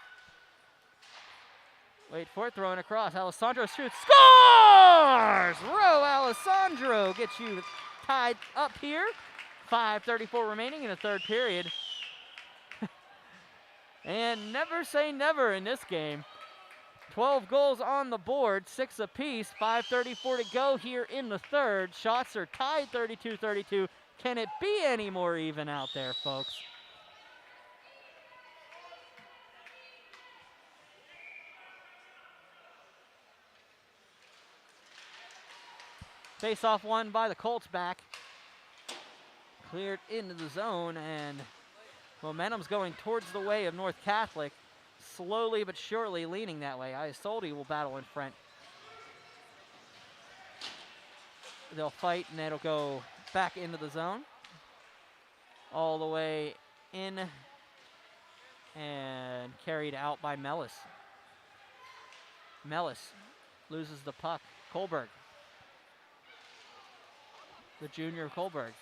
Wait for it, throwing across. Alessandro shoots, scores! Row Alessandro gets you tied up here. 5:34 remaining in the third period. And never say never in this game. 12 goals on the board, 6 apiece, 5:34 to go here in the third. Shots are tied 32-32. Can it be any more even out there, folks? Face-off won by the Colts back. Cleared into the zone, and momentum's going towards the way of North Catholic. Slowly but surely leaning that way. Isolde will battle in front. They'll fight, and it'll go back into the zone. All the way in, and carried out by Mellis. Mellis loses the puck. Kohlberg. The junior Kohlberg.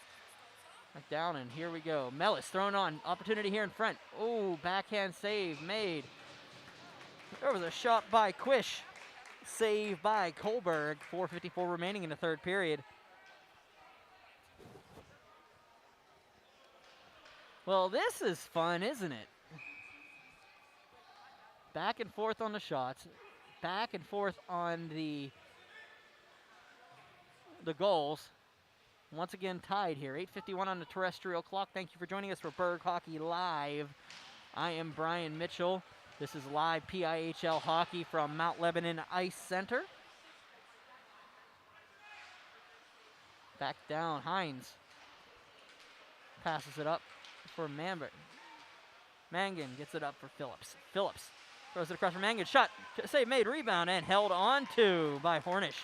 Back down, and here we go. Mellis thrown on. Opportunity here in front. Oh, backhand save made. There was a shot by Quish. Save by Kohlberg. 4:54 remaining in the third period. Well, this is fun, isn't it? Back and forth on the shots. Back and forth on the goals. Once again tied here. 8:51 on the terrestrial clock. Thank you for joining us for Burgh Hockey Live. I am Brian Mitchell. This is live PIHL hockey from Mount Lebanon Ice Center. Back down, Hines. Passes it up for Mangan. Mangan gets it up for Phillips. Phillips throws it across for Mangan. Shot, save made, rebound, and held on to by Hornish.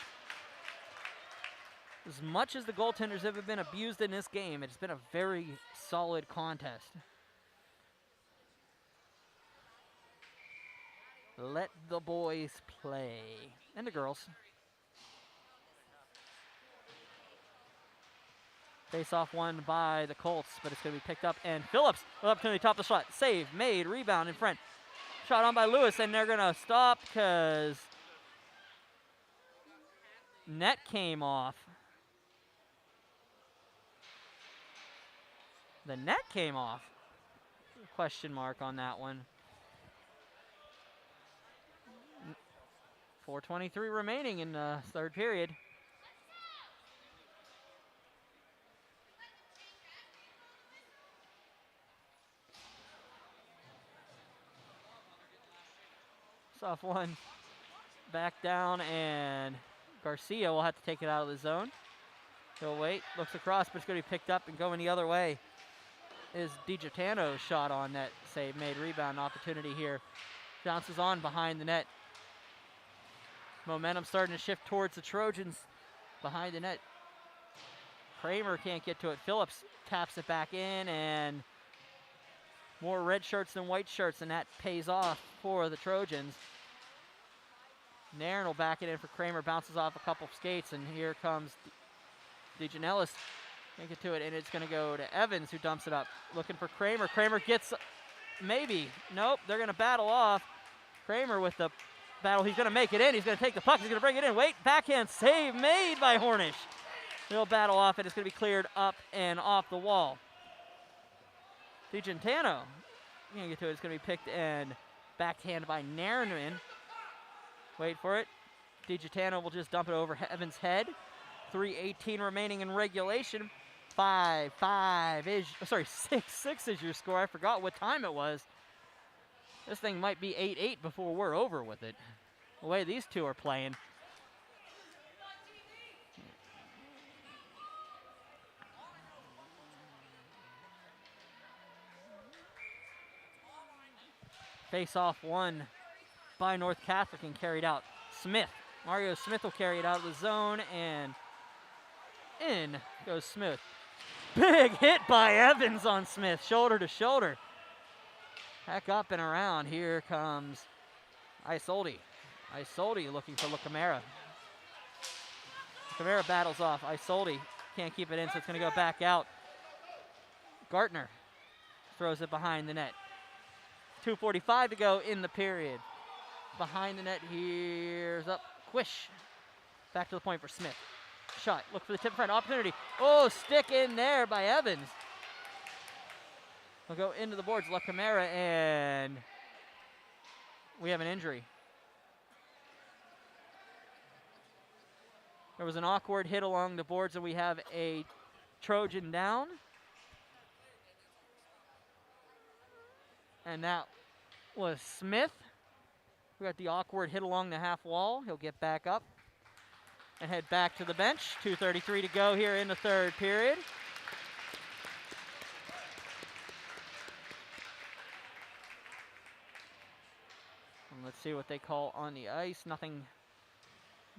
As much as the goaltenders have been abused in this game, it's been a very solid contest. Let the boys play. And the girls. Face-off won by the Colts, but it's going to be picked up. And Phillips, with opportunity, top of the shot. Save, made, rebound in front. Shot on by Lewis, and they're going to stop because net came off. The net came off. Question mark on that one. 4:23 remaining in the third period. Soft one. Back down, and Garcia will have to take it out of the zone. He'll wait, looks across, but it's going to be picked up and going the other way. Is DiGiorgio's shot on net. Save made, rebound opportunity here. Bounces on behind the net. Momentum starting to shift towards the Trojans behind the net. Kramer can't get to it. Phillips taps it back in, and more red shirts than white shirts, and that pays off for the Trojans. Nairn will back it in for Kramer, bounces off a couple of skates, and here comes DeGenelis. Can't get to it, and it's going to go to Evans, who dumps it up. Looking for Kramer. Kramer gets, maybe. Nope, they're going to battle off. Kramer with the battle. He's going to make it in. He's going to take the puck. He's going to bring it in. Wait, backhand save made by Hornish. They'll battle off, and it's going to be cleared up and off the wall. DiGiorgio, you can't get to it. It's going to be picked and backhand by Nairn. Wait for it. DiGiorgio will just dump it over Evans' head. 3:18 remaining in regulation. 6-6 is your score. I forgot what time it was. This thing might be 8-8 before we're over with it. The way these two are playing. Face-off won by North Catholic and carried out. Smith. Mario Smith will carry it out of the zone, and in goes Smith. Big hit by Evans on Smith, shoulder to shoulder. Back up and around. Here comes Isolde. Isolde looking for LaCamera. LaCamera battles off. Isolde can't keep it in, so it's going to go back out. Gartner throws it behind the net. 2:45 to go in the period. Behind the net, here's up Quish. Back to the point for Smith. Shot, look for the tip in front, opportunity. Oh, stick in there by Evans. We'll go into the boards, LaCamera, and we have an injury. There was an awkward hit along the boards, and we have a Trojan down. And that was Smith. We got the awkward hit along the half wall. He'll get back up and head back to the bench. 2:33 to go here in the third period. And let's see what they call on the ice. Nothing,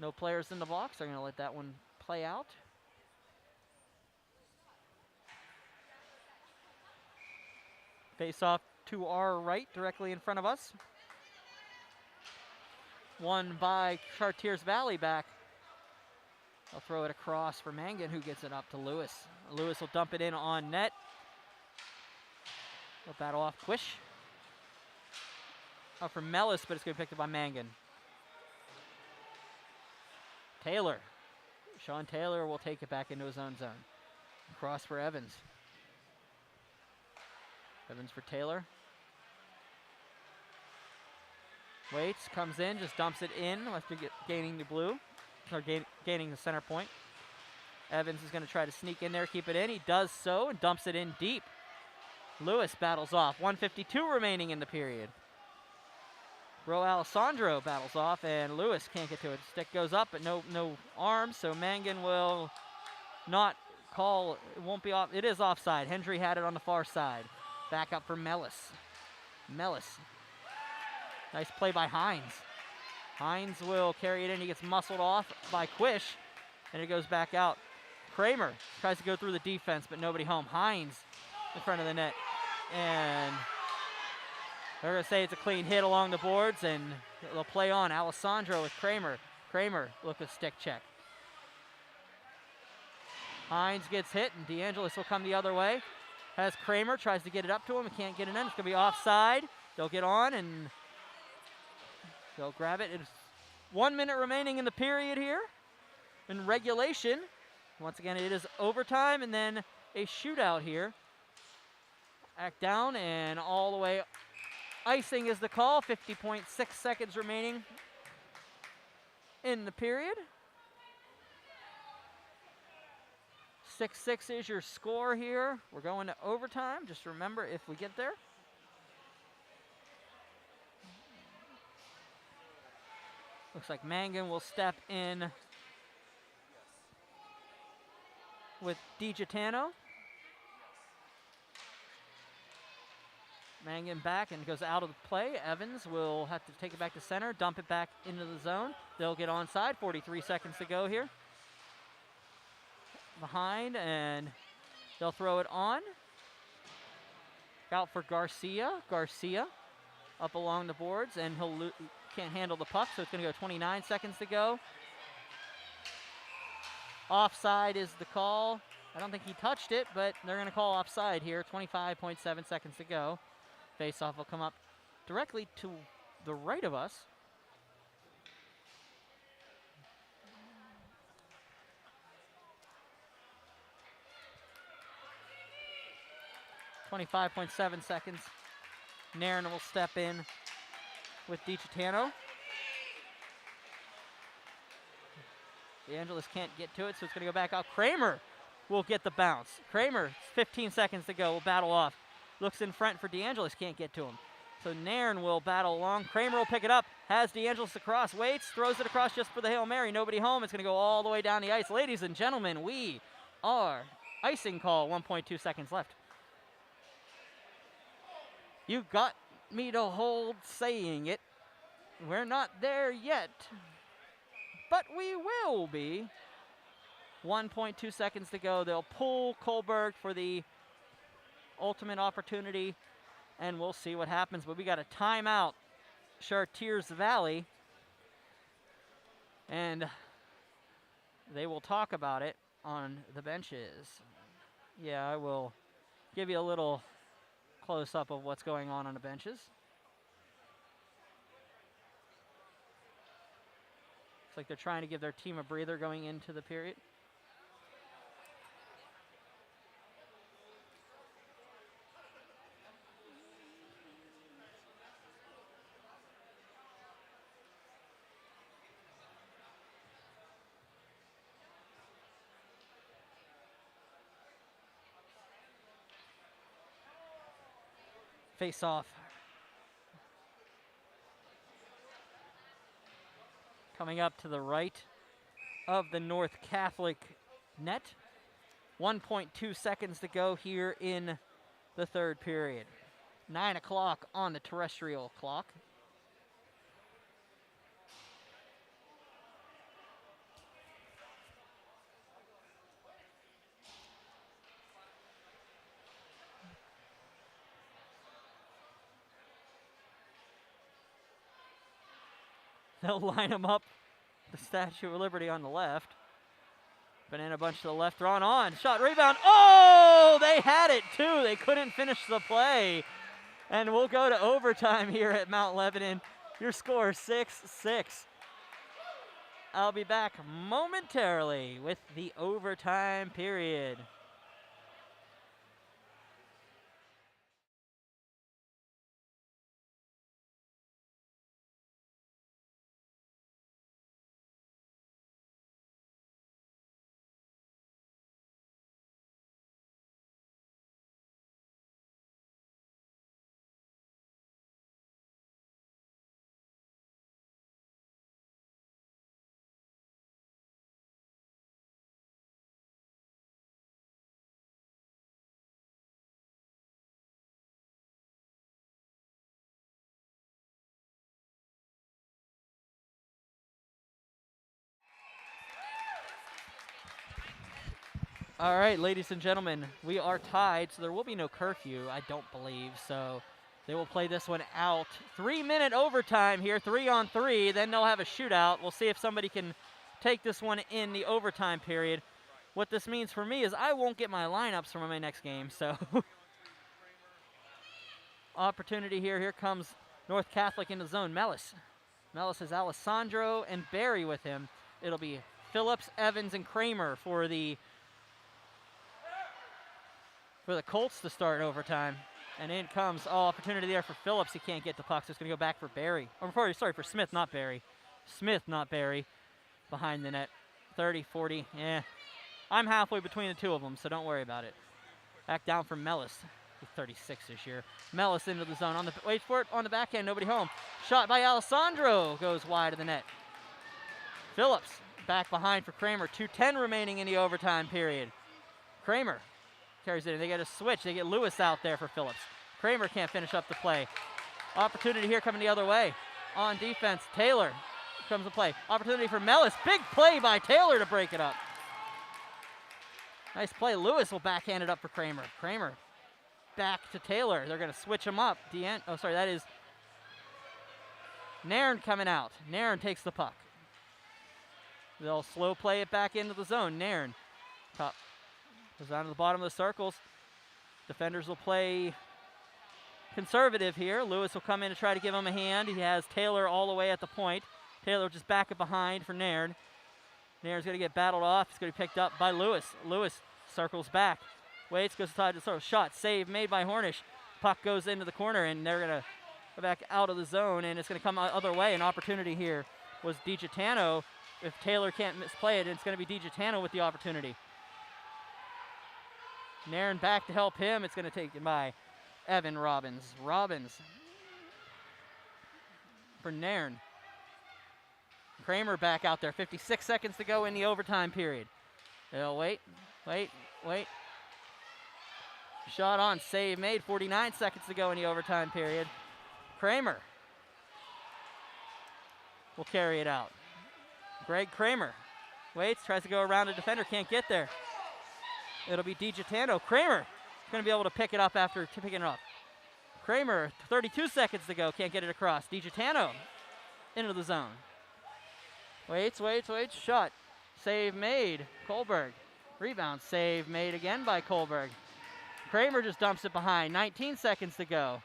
no players in the box. They're going to let that one play out. Face off to our right, directly in front of us. Won by Chartiers Valley back. They'll throw it across for Mangan, who gets it up to Lewis. Lewis will dump it in on net. They'll battle off Quish. Up for Mellis, but it's going to be picked up by Mangan. Taylor. Sean Taylor will take it back into his own zone. Cross for Evans. Evans for Taylor. Waits, comes in, just dumps it in. Must be gaining the blue, or gaining the center point. Evans is going to try to sneak in there, keep it in. He does so and dumps it in deep. Lewis battles off. 1:52 remaining in the period. Bro Alessandro battles off, and Lewis can't get to it. Stick goes up, but no arms, so Mangan will not call. It won't be off. It is offside. Hendry had it on the far side. Back up for Mellis. Mellis. Nice play by Hines. Hines will carry it in. He gets muscled off by Quish, and it goes back out. Kramer tries to go through the defense, but nobody home. Hines in front of the net, and they're going to say it's a clean hit along the boards, and they'll play on. Alessandro with Kramer. Kramer, look at stick check. Hines gets hit, and DeAngelis will come the other way. Has Kramer, tries to get it up to him, and can't get it in. It's going to be offside. They'll get on, and they'll grab it. It's 1 minute remaining in the period here. In regulation, once again, it is overtime, and then a shootout here. Act down, and all the way. Icing is the call. 50.6 seconds remaining in the period. 6-6 is your score here. We're going to overtime. Just remember, if we get there. Looks like Mangan will step in with DiGiotano. Mangan back and goes out of the play. Evans will have to take it back to center, dump it back into the zone. They'll get onside. 43 seconds to go here. Behind, and they'll throw it on. Out for Garcia. Garcia up along the boards, and he'll can't handle the puck, so it's going to go 29 seconds to go. Offside is the call. I don't think he touched it, but they're going to call offside here. 25.7 seconds to go. Face-off will come up directly to the right of us. .7 seconds. Nairn will step in with DiGiotano. DeAngelis can't get to it, so it's going to go back out. Kramer will get the bounce. Kramer, 15 seconds to go, will battle off. Looks in front for DeAngelis, can't get to him. So Nairn will battle along. Kramer will pick it up, has DeAngelis across, waits, throws it across just for the Hail Mary. Nobody home. It's going to go all the way down the ice. Ladies and gentlemen, we are icing call. 1.2 seconds left. You got me to hold saying it. We're not there yet, but we will be. 1.2 seconds to go. They'll pull Kohlberg for the ultimate opportunity, and we'll see what happens. But we got a timeout, Chartiers Valley, and they will talk about it on the benches. Yeah, I will give you a little close-up of what's going on the benches. Looks like they're trying to give their team a breather going into the period. Face off. Coming up to the right of the North Catholic net. 1.2 seconds to go here in the third period. 9 o'clock on the terrestrial clock. They'll line them up, the Statue of Liberty on the left. Banana bunch to the left, drawn on. Shot, rebound. Oh, they had it too. They couldn't finish the play. And we'll go to overtime here at Mount Lebanon. Your score 6-6. I'll be back momentarily with the overtime period. All right, ladies and gentlemen, we are tied, so there will be no curfew, I don't believe. So they will play this one out. 3-minute overtime here, 3-on-3. Then they'll have a shootout. We'll see if somebody can take this one in the overtime period. What this means for me is I won't get my lineups for my next game. So opportunity here. Here comes North Catholic in the zone. Mellis. Mellis has Alessandro and Barry with him. It'll be Phillips, Evans, and Kramer for the Colts to start overtime. And in comes, opportunity there for Phillips. He can't get the puck, so it's going to go back for Barry. Or sorry, for Smith, not Barry. Smith, not Barry, behind the net. 30, 40, yeah. I'm halfway between the two of them, so don't worry about it. Back down for Mellis. He's 36 this year. Mellis into the zone. Wait for it, on the backhand, nobody home. Shot by Alessandro, goes wide of the net. Phillips, back behind for Kramer. 2:10 remaining in the overtime period. Kramer carries it in. They get a switch. They get Lewis out there for Phillips. Kramer can't finish up the play. Opportunity here coming the other way. On defense, Taylor comes to play. Opportunity for Mellis. Big play by Taylor to break it up. Nice play. Lewis will backhand it up for Kramer. Kramer back to Taylor. They're going to switch him up. That is Nairn coming out. Nairn takes the puck. They'll slow play it back into the zone. Nairn top. Goes down to the bottom of the circles. Defenders will play conservative here. Lewis will come in to try to give him a hand. He has Taylor all the way at the point. Taylor will just back it behind for Nairn. Nairn's going to get battled off. He's going to be picked up by Lewis. Lewis circles back. Waits, goes side to circle. Shot, save made by Hornish. Puck goes into the corner, and they're going to go back out of the zone, and it's going to come the other way. An opportunity here was DiGiotano. If Taylor can't misplay it, it's going to be DiGiotano with the opportunity. Nairn back to help him. It's going to take it by Evan Robbins. Robbins for Nairn. Kramer back out there. 56 seconds to go in the overtime period. They'll wait. Shot on, save made. 49 seconds to go in the overtime period. Kramer will carry it out. Greg Kramer waits, tries to go around a defender, can't get there. It'll be DiGiotano. Kramer going to be able to pick it up after picking it up. Kramer, 32 seconds to go, can't get it across. DiGiotano into the zone. Waits, shot. Save made, Kohlberg. Rebound, save made again by Kohlberg. Kramer just dumps it behind, 19 seconds to go.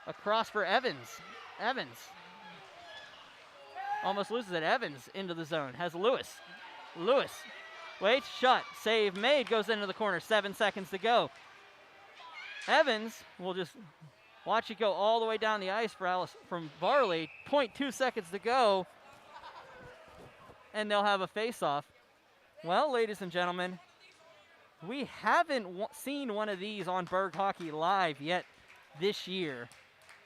Across for Evans. Evans almost loses it. Evans into the zone, has Lewis. Waits, shot, save made, goes into the corner, 7 seconds to go. Evans will just watch it go all the way down the ice from Varley, 0.2 seconds to go, and they'll have a face-off. Well, ladies and gentlemen, we haven't seen one of these on Burgh Hockey Live yet this year.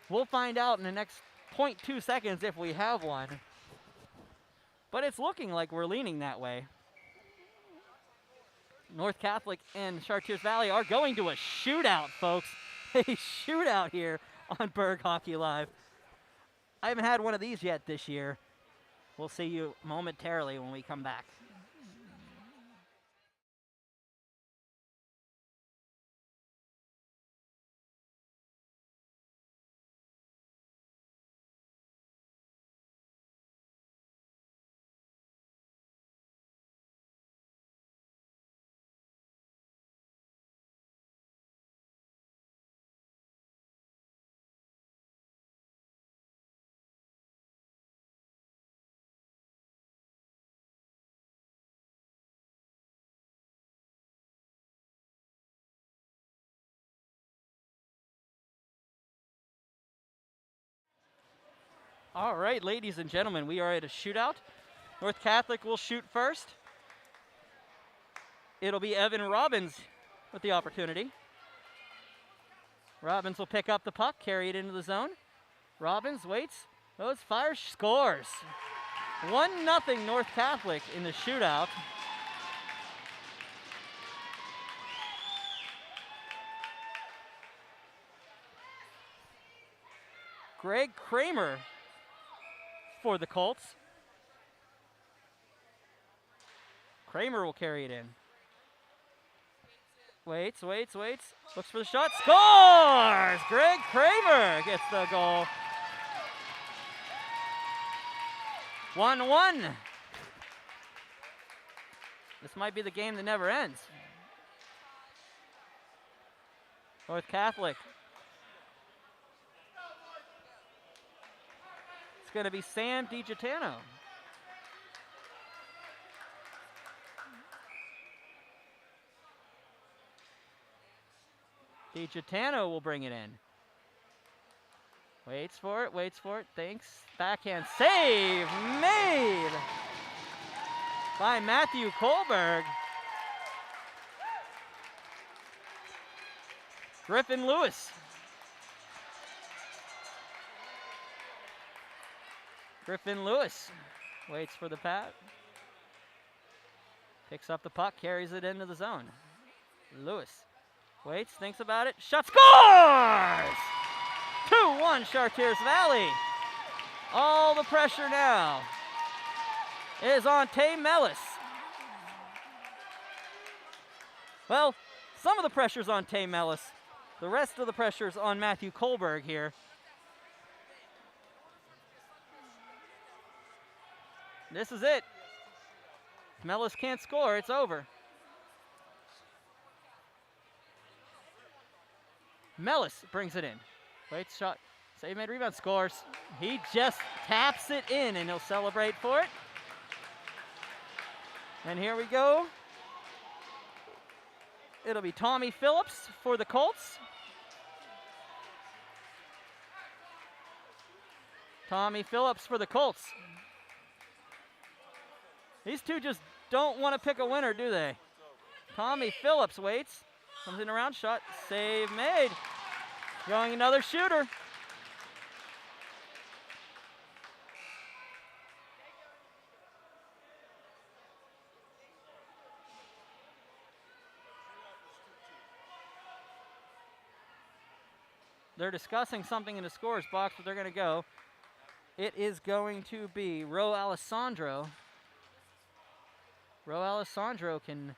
We'll find out in the next 0.2 seconds if we have one. But it's looking like we're leaning that way. North Catholic and Chartiers Valley are going to a shootout, folks. A shootout here on Burgh Hockey Live. I haven't had one of these yet this year. We'll see you momentarily when we come back. All right, ladies and gentlemen, we are at a shootout. North Catholic will shoot first. It'll be Evan Robbins with the opportunity. Robbins will pick up the puck, carry it into the zone. Robbins waits, goes, fires, scores. 1-0 North Catholic in the shootout. Greg Kramer for the Colts. Kramer will carry it in. Waits. Looks for the shot. Scores! Greg Kramer gets the goal. 1-1. This might be the game that never ends. North Catholic. It's going to be Sam DiGiotano. DiGiotano will bring it in. Waits for it, thanks. Backhand save made by Matthew Kohlberg. Griffin Lewis. Griffin Lewis waits for the pat. Picks up the puck, carries it into the zone. Lewis waits, thinks about it, shot, scores! 2-1 Chartiers Valley. All the pressure now is on Tay Mellis. Well, some of the pressure's on Tay Mellis. The rest of the pressure's on Matthew Kohlberg here. This is it. If Mellis can't score, it's over. Mellis brings it in. Waits, shot, save, made, rebound, scores. He just taps it in, and he'll celebrate for it. And here we go. It'll be Tommy Phillips for the Colts. Tommy Phillips for the Colts. These two just don't want to pick a winner, do they? Tommy Phillips waits. Comes in around, shot, save made. Going another shooter. They're discussing something in the scores box, but they're going to go. It is going to be Ro Alessandro. Ro Alessandro can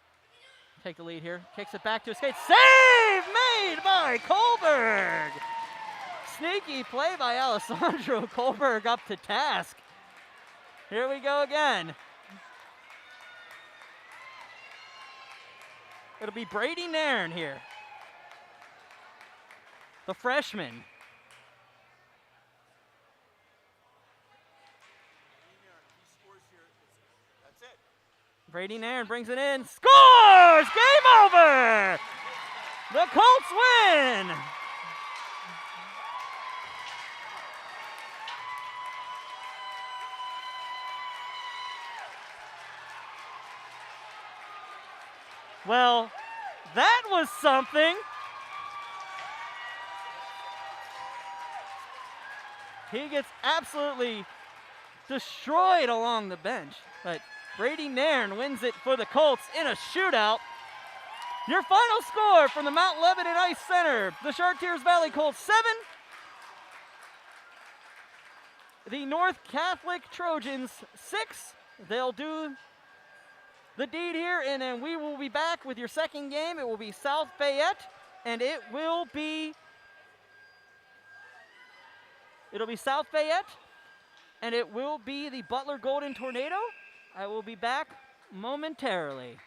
take the lead here. Kicks it back to his skates. Save made by Kohlberg. Sneaky play by Alessandro. Kohlberg up to task. Here we go again. It'll be Brady Nairn here. The freshman. Brady Nairn brings it in. Scores! Game over! The Colts win! Well, that was something. He gets absolutely destroyed along the bench. But Brady Nairn wins it for the Colts in a shootout. Your final score from the Mount Lebanon Ice Center, the Chartiers Valley Colts 7, the North Catholic Trojans 6. They'll do the deed here, and then we will be back with your second game. It will be South Fayette, and it'll be South Fayette, and it will be the Butler Golden Tornado. I will be back momentarily.